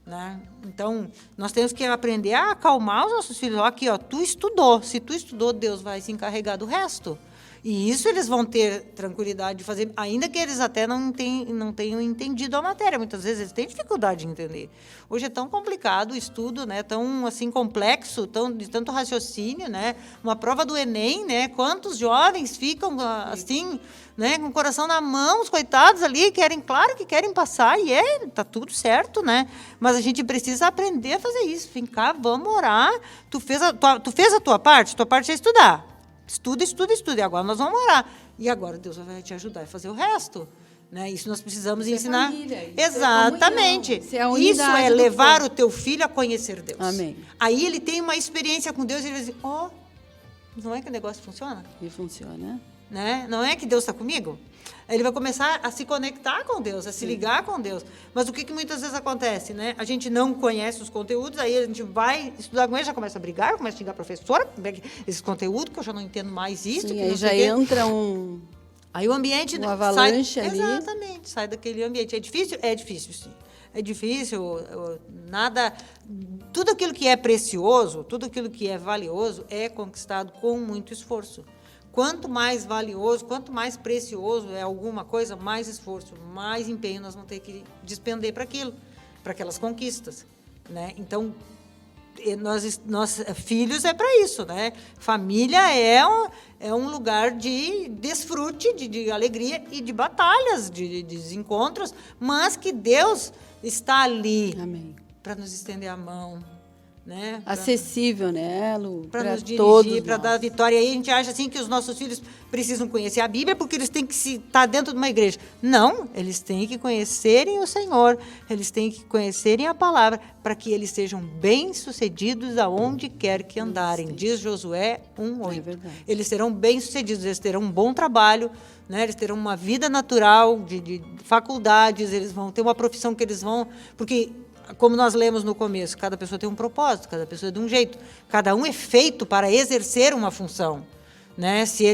Né? Então, nós temos que aprender a acalmar os nossos filhos. Aqui, ó, tu estudou. Se tu estudou, Deus vai se encarregar do resto. E isso eles vão ter tranquilidade de fazer, ainda que eles até não tenham entendido a matéria. Muitas vezes eles têm dificuldade de entender. Hoje é tão complicado o estudo, né? Tão assim, complexo, de tanto raciocínio, né? Uma prova do Enem, né? Quantos jovens ficam assim, né? Com o coração na mão, os coitados ali, claro que querem passar, e tá tudo certo, né? Mas a gente precisa aprender a fazer isso. Vem cá, vamos orar. Tu fez a tua parte é estudar. Estuda. E agora nós vamos orar. E agora Deus vai te ajudar a fazer o resto. Né? Isso nós precisamos ensinar. Família, Exatamente. Isso é a isso unidade é do levar povo. o teu filho a conhecer Deus. Amém. Aí ele tem uma experiência com Deus e ele vai dizer, não é que o negócio funciona? E funciona. Né? Não é que Deus está comigo? Ele vai começar a se conectar com Deus, a se ligar com Deus. Mas o que muitas vezes acontece? Né? A gente não conhece os conteúdos, aí a gente vai estudar com ele, já começa a brigar, começa a xingar a professora, esse conteúdo, que eu já não entendo mais isso. Sim, que aí não já sei o quê. entra Aí o ambiente uma avalanche sai, ali. Exatamente, sai daquele ambiente. É difícil? É difícil, sim. É difícil, nada... Tudo aquilo que é precioso, tudo aquilo que é valioso é conquistado com muito esforço. Quanto mais valioso, quanto mais precioso é alguma coisa, mais esforço, mais empenho nós vamos ter que despender para aquilo, para aquelas conquistas, né? Então, nós filhos é para isso, né? Família é um lugar de desfrute, de alegria e de batalhas, de desencontros, mas que Deus está ali para nos estender a mão, né? Acessível, né, Lu? Para nos todos dirigir, para dar vitória. E aí a gente acha assim que os nossos filhos precisam conhecer a Bíblia porque eles têm que estar dentro de uma igreja. Não, eles têm que conhecerem o Senhor, eles têm que conhecerem a palavra para que eles sejam bem-sucedidos aonde quer que andarem. Diz Josué 1:8. É verdade. Eles serão bem-sucedidos, eles terão um bom trabalho, né? Eles terão uma vida natural, de faculdades, eles vão ter uma profissão que eles vão... Porque... Como nós lemos no começo, cada pessoa tem um propósito, cada pessoa é de um jeito. Cada um é feito para exercer uma função. Né? Se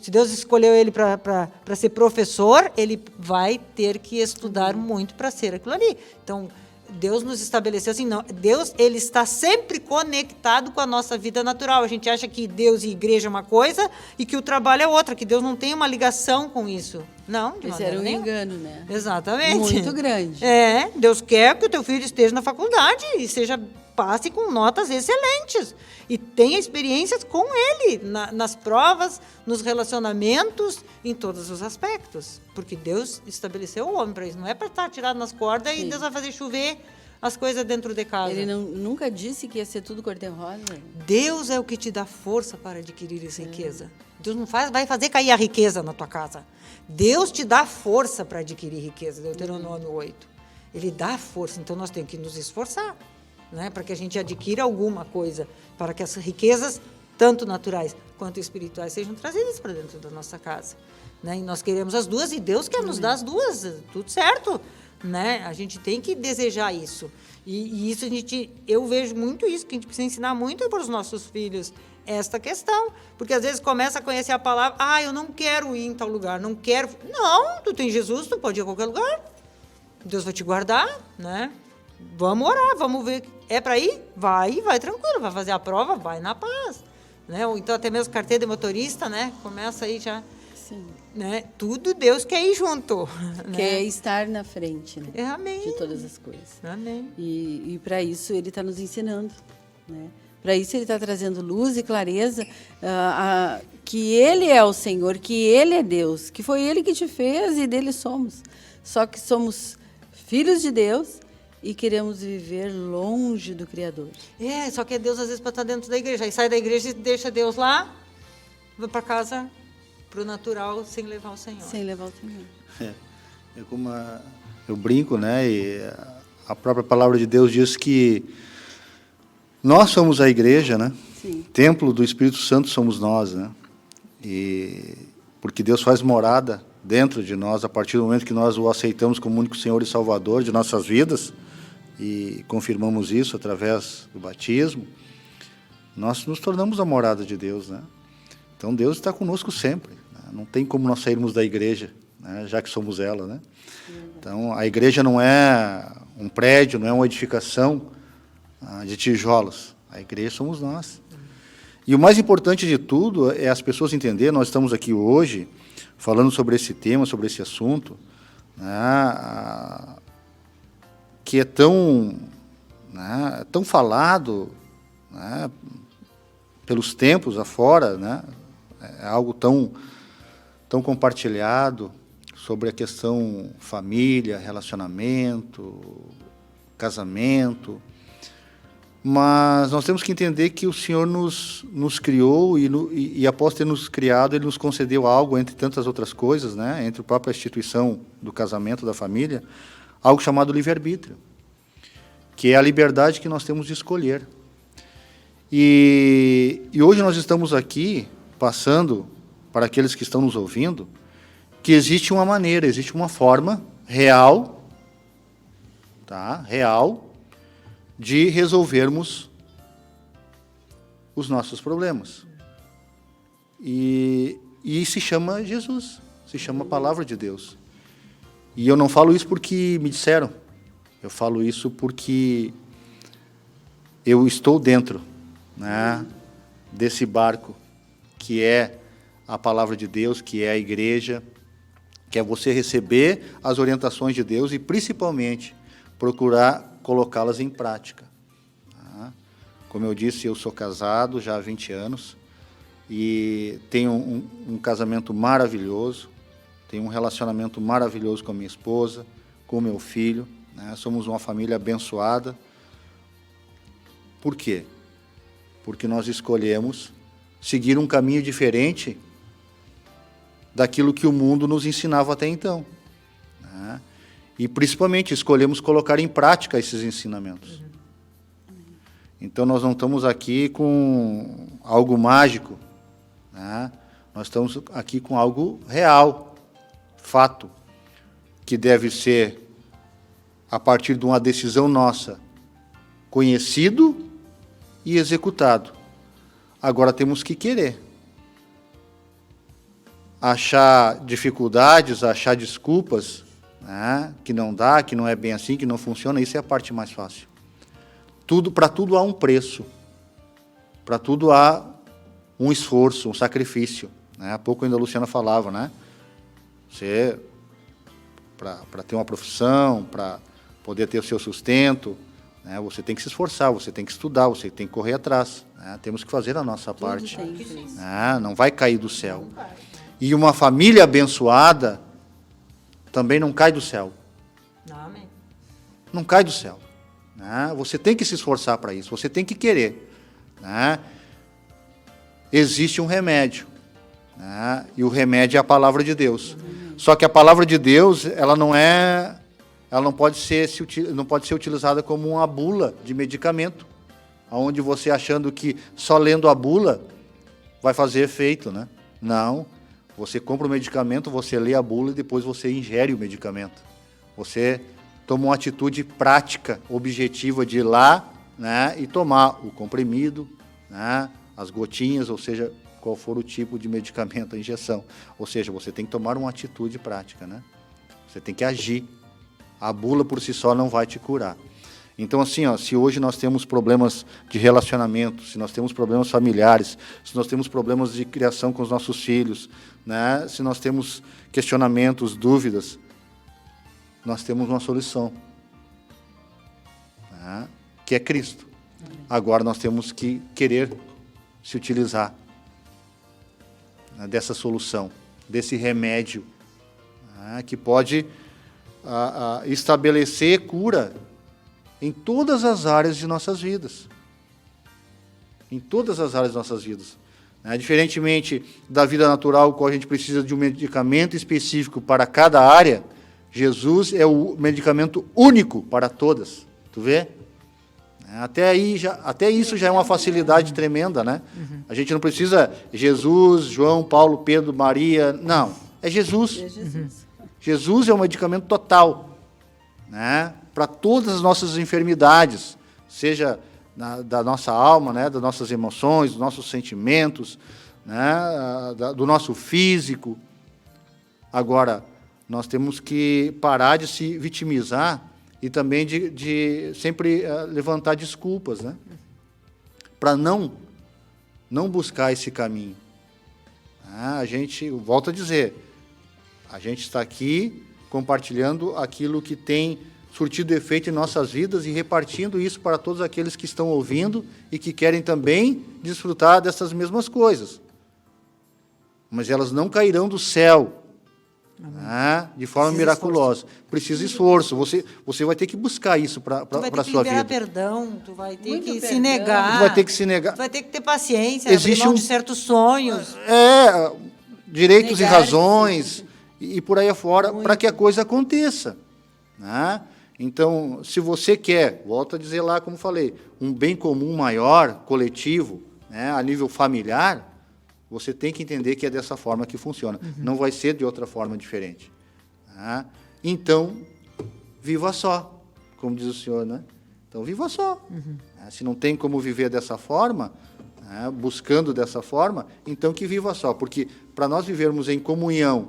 Deus escolheu ele para ser professor, ele vai ter que estudar muito para ser aquilo ali. Então, Deus nos estabeleceu assim, não, Deus ele está sempre conectado com a nossa vida natural. A gente acha que Deus e igreja é uma coisa e que o trabalho é outra, que Deus não tem uma ligação com isso. Não, de Esse era um nenhuma. engano, né? Exatamente. Muito grande. Deus quer que o teu filho esteja na faculdade e passe com notas excelentes e tenha experiências com ele nas provas, nos relacionamentos, em todos os aspectos, porque Deus estabeleceu o homem para isso, não é para estar tirado nas cordas e Deus vai fazer chover as coisas dentro de casa. Ele nunca disse que ia ser tudo cor-de-rosa. Deus é o que te dá força para adquirir essa riqueza. Deus não vai fazer cair a riqueza na tua casa. Deus te dá força para adquirir riqueza, Deuteronômio 8. Ele dá força, então nós temos que nos esforçar, né, para que a gente adquira alguma coisa, para que as riquezas, tanto naturais quanto espirituais, sejam trazidas para dentro da nossa casa. Né? E nós queremos as duas, e Deus quer nos dar as duas, tudo certo. Né? A gente tem que desejar isso. E isso eu vejo muito isso, que a gente precisa ensinar muito para os nossos filhos, esta questão. Porque às vezes começa a conhecer a palavra, eu não quero ir em tal lugar, não quero. Não, tu tem Jesus, tu pode ir a qualquer lugar. Deus vai te guardar, né? Vamos orar, vamos ver. É para ir? Vai tranquilo, vai fazer a prova, vai na paz. Né? Ou então até mesmo carteira de motorista, né? Começa aí já. Sim. Né? Tudo Deus quer ir junto. Quer né? estar na frente, né? Amém. De todas as coisas. Amém. E para isso Ele está nos ensinando, né? Para isso Ele está trazendo luz e clareza, que Ele é o Senhor, que Ele é Deus, que foi Ele que te fez e dele somos. Só que somos filhos de Deus e queremos viver longe do Criador. Só que é Deus às vezes para estar dentro da igreja. Aí sai da igreja e deixa Deus lá, vai para casa, para o natural, sem levar o Senhor. Sem levar o Senhor. É como eu brinco, né? E a própria palavra de Deus diz que nós somos a igreja, né? Sim. Templo do Espírito Santo somos nós, né? E porque Deus faz morada dentro de nós a partir do momento que nós o aceitamos como único Senhor e Salvador de nossas vidas e confirmamos isso através do batismo, nós nos tornamos a morada de Deus, né? Então Deus está conosco sempre, né? Não tem como nós sairmos da igreja, né? Já que somos ela, né? Então a igreja não é um prédio, não é uma edificação de tijolos. A igreja somos nós. E o mais importante de tudo é as pessoas entenderem, nós estamos aqui hoje falando sobre esse tema, sobre esse assunto, né, que é tão falado, né, pelos tempos afora, né, é algo tão compartilhado sobre a questão família, relacionamento, casamento. Mas nós temos que entender que o Senhor nos criou e após ter nos criado, Ele nos concedeu algo, entre tantas outras coisas, né, entre a própria instituição do casamento, da família, algo chamado livre-arbítrio, que é a liberdade que nós temos de escolher. E hoje nós estamos aqui passando para aqueles que estão nos ouvindo que existe uma maneira, existe uma forma real, real, de resolvermos os nossos problemas. E se chama Jesus, se chama a Palavra de Deus. E eu não falo isso porque me disseram, eu falo isso porque eu estou dentro, né, desse barco que é a Palavra de Deus, que é a igreja, que é você receber as orientações de Deus e, principalmente, procurar colocá-las em prática. Como eu disse, eu sou casado já há 20 anos e tenho um casamento maravilhoso, tenho um relacionamento maravilhoso com a minha esposa, com o meu filho, né? Somos uma família abençoada. Por quê? Porque nós escolhemos seguir um caminho diferente daquilo que o mundo nos ensinava até então, né? E, principalmente, escolhemos colocar em prática esses ensinamentos. Então, nós não estamos aqui com algo mágico, né? Nós estamos aqui com algo real, fato, que deve ser, a partir de uma decisão nossa, conhecido e executado. Agora, temos que querer. Achar dificuldades, achar desculpas, né, que não dá, que não é bem assim, que não funciona, isso é a parte mais fácil. Para tudo há um preço, para tudo há um esforço, um sacrifício, né? Há pouco ainda a Luciana falava, né? Você, para ter uma profissão, para poder ter o seu sustento, né, você tem que se esforçar, você tem que estudar, você tem que correr atrás, né? Temos que fazer a nossa parte, né? Não vai cair do céu. E uma família abençoada também não cai do céu. Amém. Não cai do céu, né? Você tem que se esforçar para isso, você tem que querer, né? Existe um remédio, né? E o remédio é a palavra de Deus. Só que a palavra de Deus, ela não pode ser utilizada como uma bula de medicamento, onde você achando que só lendo a bula vai fazer efeito, né? Não. Você compra o medicamento, você lê a bula e depois você ingere o medicamento. Você toma uma atitude prática, objetiva de ir lá, né, e tomar o comprimido, né, as gotinhas, ou seja, qual for o tipo de medicamento, a injeção. Ou seja, você tem que tomar uma atitude prática, né? Você tem que agir. A bula por si só não vai te curar. Então, assim, ó, se hoje nós temos problemas de relacionamento, se nós temos problemas familiares, se nós temos problemas de criação com os nossos filhos, né? Se nós temos questionamentos, dúvidas, nós temos uma solução, né? Que é Cristo. Agora nós temos que querer se utilizar, né, dessa solução, desse remédio, né, que pode estabelecer cura em todas as áreas de nossas vidas. Em todas as áreas de nossas vidas. Né? Diferentemente da vida natural, qual a gente precisa de um medicamento específico para cada área, Jesus é o medicamento único para todas. Tu vê? Até isso já é uma facilidade tremenda, né? A gente não precisa Jesus, João, Paulo, Pedro, Maria. Não, é Jesus. É Jesus. Jesus é um medicamento total, né? Para todas as nossas enfermidades, seja da nossa alma, né? Das nossas emoções, dos nossos sentimentos, né? Do nosso físico. Agora, nós temos que parar de se vitimizar e também de sempre levantar desculpas, né? Para não buscar esse caminho. A gente, volto a dizer, a gente está aqui compartilhando aquilo que tem surtido efeito em nossas vidas e repartindo isso para todos aqueles que estão ouvindo e que querem também desfrutar dessas mesmas coisas. Mas elas não cairão do céu, de forma miraculosa. Precisa esforço. Você vai ter que buscar isso para a sua vida. Tu vai ter que liberar perdão, tu vai ter Muito que perdão. se negar. Tu vai ter que se negar. Tu vai ter que ter paciência, Existe abrir mão de certos sonhos. Direitos e Negar-se. razões e por aí afora, para que a coisa aconteça. Né? Então, se você quer, volto a dizer lá, como falei, um bem comum maior, coletivo, né, a nível familiar, você tem que entender que é dessa forma que funciona. Não vai ser de outra forma diferente. Tá? Então, viva só, como diz o senhor, né? Então, viva só. Se não tem como viver dessa forma, buscando dessa forma, então que viva só. Porque para nós vivermos em comunhão,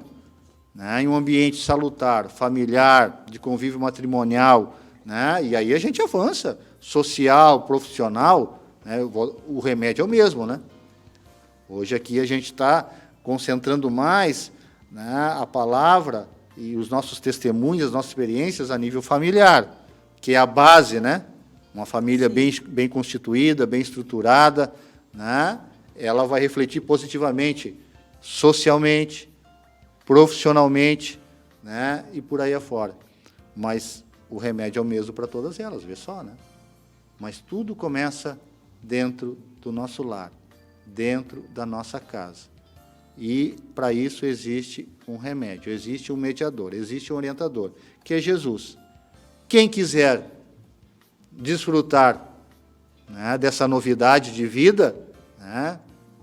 né, em um ambiente salutar, familiar, de convívio matrimonial, né, e aí a gente avança, social, profissional, né, o remédio é o mesmo, né? Hoje aqui a gente está concentrando mais, né, a palavra e os nossos testemunhos, as nossas experiências a nível familiar, que é a base, né? Uma família bem constituída, bem estruturada, né? Ela vai refletir positivamente, socialmente, profissionalmente, né? E por aí afora. Mas o remédio é o mesmo para todas elas, vê só, né? Mas tudo começa dentro do nosso lar, dentro da nossa casa. E para isso existe um remédio, existe um mediador, existe um orientador, que é Jesus. Quem quiser desfrutar, né, dessa novidade de vida, né,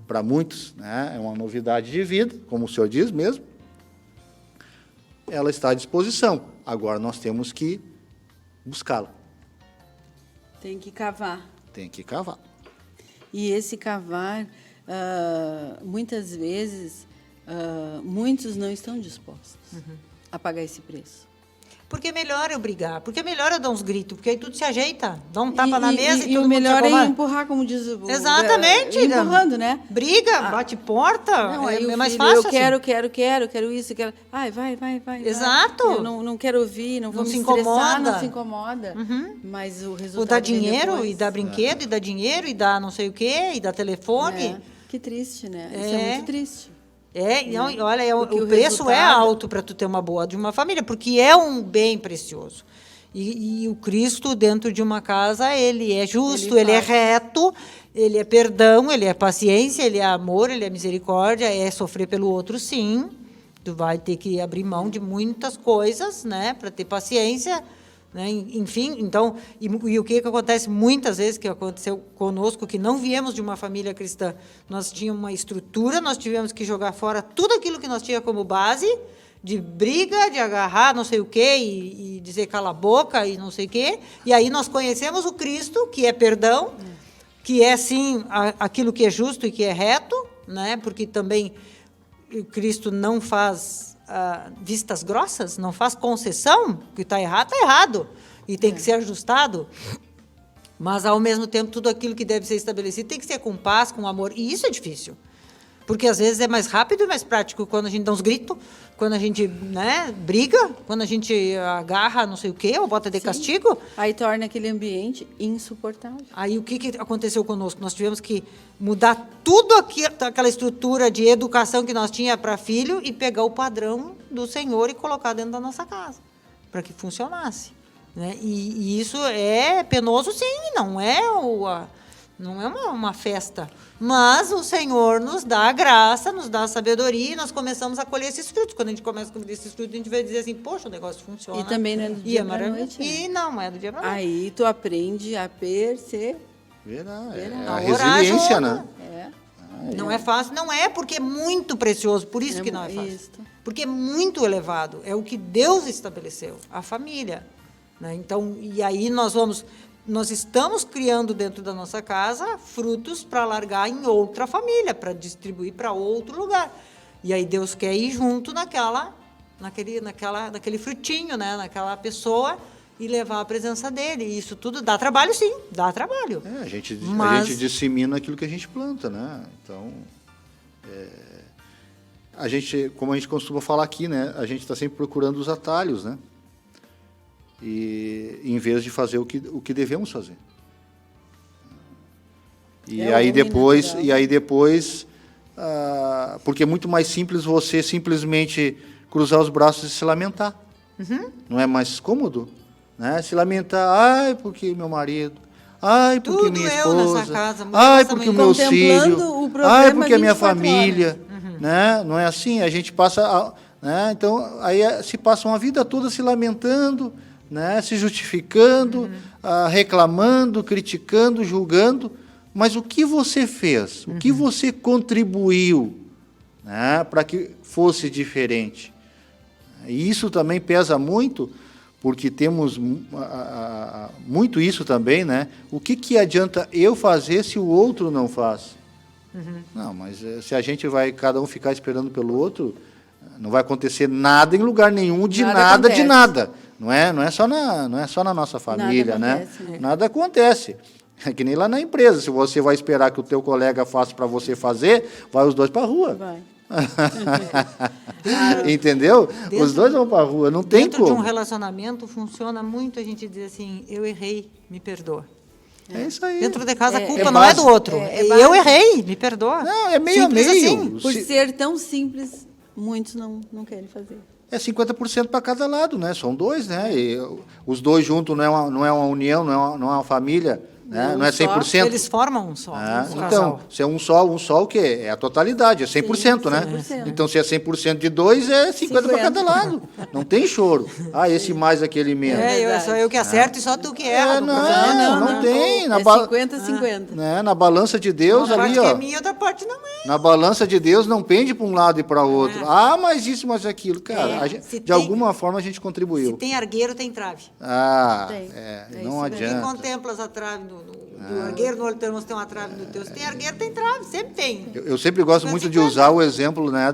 para muitos, né, é uma novidade de vida, como o senhor diz mesmo, ela está à disposição. Agora nós temos que buscá-la. Tem que cavar. Tem que cavar. E esse cavar, muitas vezes, muitos não estão dispostos a pagar esse preço. Porque é melhor eu brigar, porque é melhor eu dar uns gritos, porque aí tudo se ajeita, dá um tapa na mesa e o todo mundo melhor se é acalma. empurrar, como diz o... Exatamente. Empurrando, né? Briga, bate porta, Não, aí é o mais filho, fácil. eu quero isso, quero... Ai, vai. Exato. Eu não quero ouvir, não vou Não me se estressar, incomoda. não se incomoda. Mas o resultado Ou dá vem dinheiro, depois. e dá brinquedo, e dá dinheiro, e dá não sei o quê, e dá telefone. É. Que triste, né? Isso é muito triste. Não, olha, Porque o o preço é resultado- alto para tu ter uma boa de uma família, porque é um bem precioso. E o Cristo dentro de uma casa, ele é justo, ele é faz. reto, ele é perdão, ele é paciência, ele é amor, ele é misericórdia, é sofrer pelo outro, sim. Tu vai ter que abrir mão de muitas coisas, né, para ter paciência, né? Enfim, então, e o que acontece muitas vezes, que aconteceu conosco, que não viemos de uma família cristã, nós tínhamos uma estrutura, nós tivemos que jogar fora tudo aquilo que nós tínhamos como base, de briga, de agarrar não sei o quê, e dizer cala a boca e não sei o quê, e aí nós conhecemos o Cristo, que é perdão, que é sim aquilo que é justo e que é reto, né? Porque também Cristo não faz vistas grossas, não faz concessão, que está errado, e tem que ser ajustado. Mas, ao mesmo tempo, tudo aquilo que deve ser estabelecido tem que ser com paz, com amor. E isso é difícil. Porque, às vezes, é mais rápido e mais prático quando a gente dá uns gritos, quando a gente, né, briga, quando a gente agarra não sei o quê, ou bota de castigo. Aí torna aquele ambiente insuportável. Aí, o que aconteceu conosco? Nós tivemos que mudar tudo aquela estrutura de educação que nós tínhamos para filho e pegar o padrão do Senhor e colocar dentro da nossa casa, para que funcionasse. Né? E isso é penoso, sim, não é uma festa. Mas o Senhor nos dá a graça, nos dá a sabedoria e nós começamos a colher esses frutos. Quando a gente começa a colher esses frutos, a gente vai dizer assim, poxa, o negócio funciona. E também não é do dia para noite. E não é do dia para noite. Aí tu aprende a perceber. A resiliência, né? Não é fácil, não é porque é muito precioso, por isso que não é fácil. Isso. Porque é muito elevado, é o que Deus estabeleceu, a família. Né? Então, e aí nós estamos criando dentro da nossa casa frutos para largar em outra família, para distribuir para outro lugar. E aí Deus quer ir junto naquele frutinho, né? Naquela pessoa e levar a presença dele. E isso tudo dá trabalho, sim, dá trabalho. A gente dissemina aquilo que a gente planta, né? Então, como a gente costuma falar aqui, né? A gente está sempre procurando os atalhos, né? E em vez de fazer o que devemos fazer. E aí depois, porque é muito mais simples você simplesmente cruzar os braços e se lamentar. Uhum. Não é mais cômodo? Né? Se lamentar, ai, porque meu marido, ai, porque tudo minha eu nessa esposa, casa, ai, porque o meu filho, ai, porque a minha 24 família. Né? Não é assim? A gente passa... né? Então, aí se passa uma vida toda se lamentando, né? Se justificando, reclamando, criticando, julgando. Mas o que você fez? O que você contribuiu, né? Para que fosse diferente? E isso também pesa muito, porque temos muito isso também, né? O que adianta eu fazer se o outro não faz? Não, mas se a gente vai cada um ficar esperando pelo outro, não vai acontecer nada em lugar nenhum de nada. Não é só na nossa família, nada acontece, né? Nada acontece. É que nem lá na empresa. Se você vai esperar que o teu colega faça para você fazer, vai os dois para a rua. Vai. Entendeu? Os dois vão para a rua, não tem Dentro como. de um relacionamento funciona muito a gente dizer assim, eu errei, me perdoa. É isso aí. Dentro de casa a culpa é não é do outro. Eu errei, me perdoa. Não, é meio a Simples meio. assim. Por ser tão simples, muitos não querem fazer. É 50% para cada lado, né? São dois, né? E os dois juntos não é uma união, não é uma família, né? Não é 100%. Eles formam um só. Então, se é um só o quê? É a totalidade, é 100%, Sim, né? 100%. Então, se é 100% de dois, é 50 para cada lado. Não tem choro. Ah, esse mais, aquele menos. Só eu que acerto e só tu que erra. Não tem. É 50-50. Né? Na balança de Deus, Uma ali, parte que ó. é minha, outra parte não é. Na balança de Deus não pende para um lado e para outro. Ah, mas isso, mas aquilo. Cara, de alguma forma a gente contribuiu. Se tem argueiro, tem trave. Não Ninguém adianta. contempla essa trave do argueiro, no olho do teu irmão, se tem uma trave no teu. Se tem argueiro, tem trave, sempre tem. Eu sempre gosto muito de usar o exemplo, né,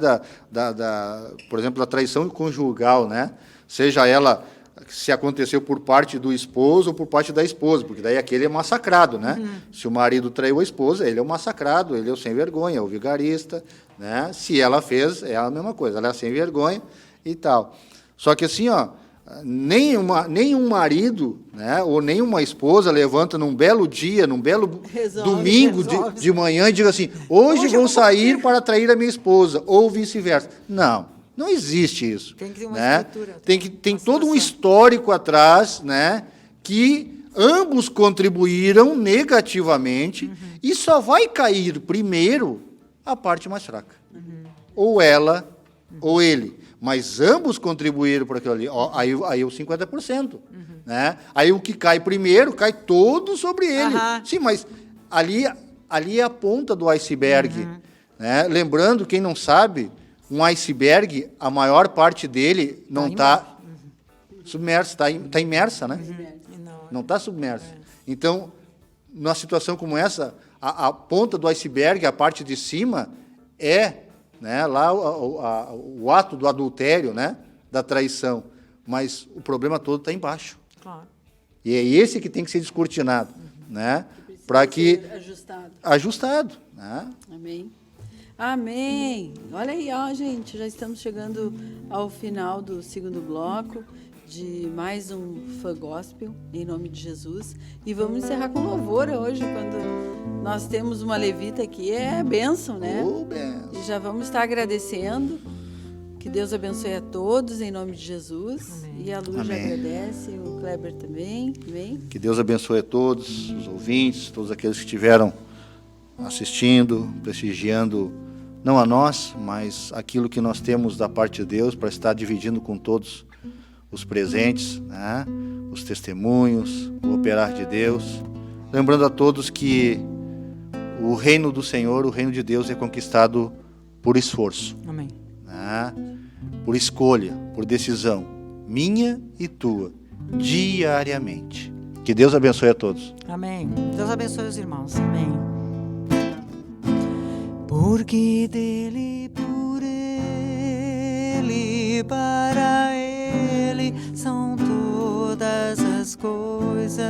por exemplo, da traição conjugal, né? Seja ela se aconteceu por parte do esposo ou por parte da esposa, porque daí aquele é massacrado, né? Se o marido traiu a esposa, ele é o massacrado, ele é o sem vergonha, é o vigarista, né? Se ela fez, é a mesma coisa, ela é sem vergonha e tal. Só que assim, ó, nenhum marido, né, ou nenhuma esposa levanta num belo dia, num belo domingo de manhã e diga assim, hoje vou sair para trair a minha esposa, ou vice-versa. Não existe isso. Tem que ter uma estrutura. Tem todo um histórico atrás, né, que ambos contribuíram negativamente e só vai cair primeiro a parte mais fraca. Ou ela, ou ele. Mas ambos contribuíram para aquilo ali. Aí o 50%. Né? Aí o que cai primeiro, cai todo sobre ele. Sim, mas ali é a ponta do iceberg. Né? Lembrando, quem não sabe, um iceberg, a maior parte dele não está submersa, está imersa, né? Não está submersa. Então, numa situação como essa, a ponta do iceberg, a parte de cima, né, lá o ato do adultério, né, da traição. Mas o problema todo está embaixo. Claro. E é esse que tem que ser descortinado, né, para que... Ajustado. Ajustado. Né? Amém. Amém. Olha aí, ó, gente, já estamos chegando ao final do segundo bloco de mais um Fã Gospel, em nome de Jesus. E vamos encerrar com louvor hoje, quando nós temos uma levita aqui, é bênção, né? Bênção. E já vamos estar agradecendo. Que Deus abençoe a todos, em nome de Jesus. Amém. E a Lu já agradece, o Kleber também. Amém. Que Deus abençoe a todos, os ouvintes, todos aqueles que estiveram assistindo, prestigiando, não a nós, mas aquilo que nós temos da parte de Deus, para estar dividindo com todos os presentes, né? Os testemunhos, o operar de Deus. Lembrando a todos que o reino do Senhor, o reino de Deus é conquistado por esforço. Amém. Né? Por escolha, por decisão, minha e tua, diariamente. Que Deus abençoe a todos. Amém. Deus abençoe os irmãos. Amém. Porque dele, por ele, para ele são todas as coisas.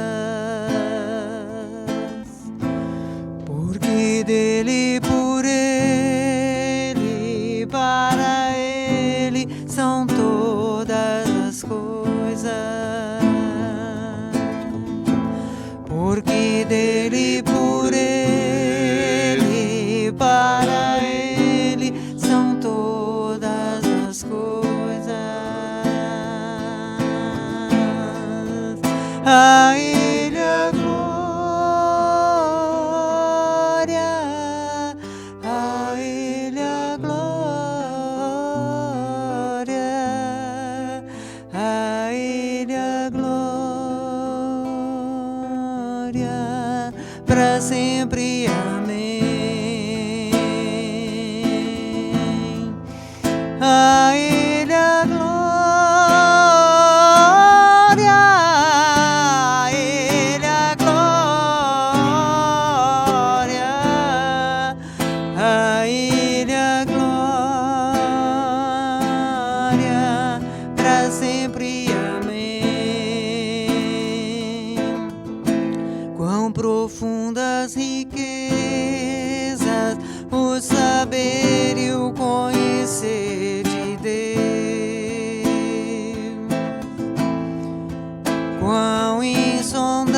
Porque dele, por ele, para ele são todas as coisas. Porque dele, por ele, para ele são todas as coisas. A ele a glória, a ele a glória, a ele a glória, para sempre. Amém. A ele a glória, a ele a glória, a ele a glória, para sempre. Amém. Quão profundas riquezas o saber e o conhecer de Deus, quão insondáveis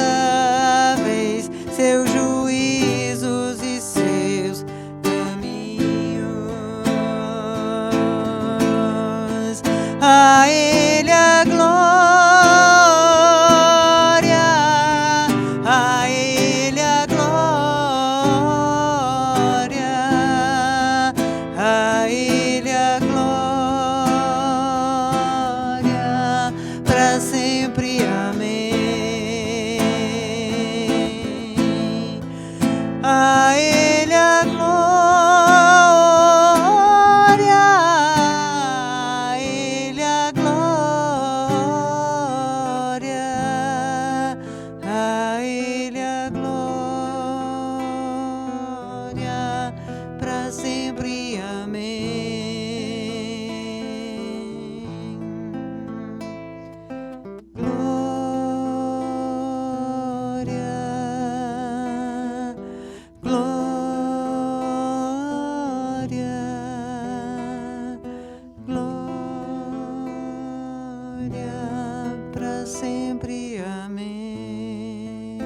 seus juízos e seus caminhos. A ele a glória, a ele a glória, a ele a glória, para sempre. Amém. A ele a glória, a ele a glória, a ele a glória, para sempre. Amém. Glória, glória, glória, para sempre. Amém.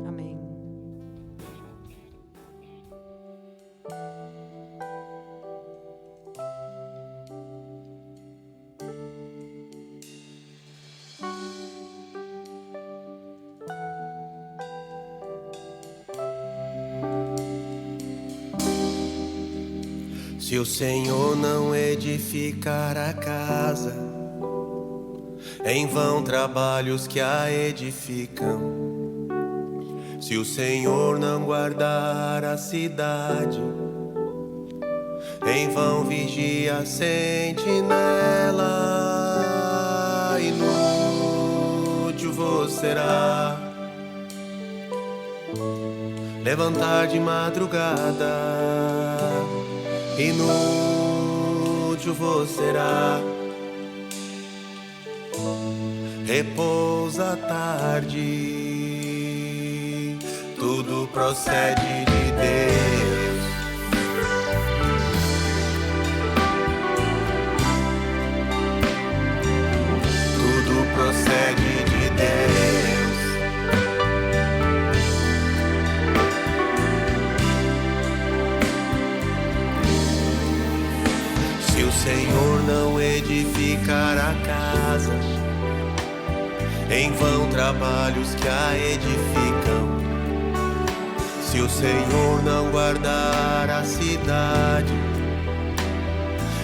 Amém. Se o Senhor não edificar a casa, em vão trabalhos que a edificam. Se o Senhor não guardar a cidade, em vão vigia a sentinela. Inútil vos será levantar de madrugada, inútil vos será. Repousa à tarde, tudo procede de Deus. Tudo procede de Deus. Se o Senhor não edificar a casa, em vão trabalhos que a edificam. Se o Senhor não guardar a cidade,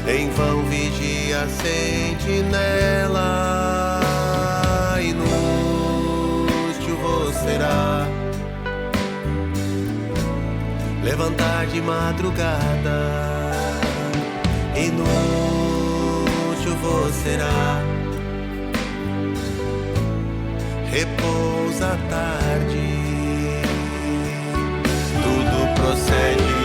em vão vigia a sentinela. Inútil vos será levantar de madrugada, inútil vos será. Repousa à tarde, tudo procede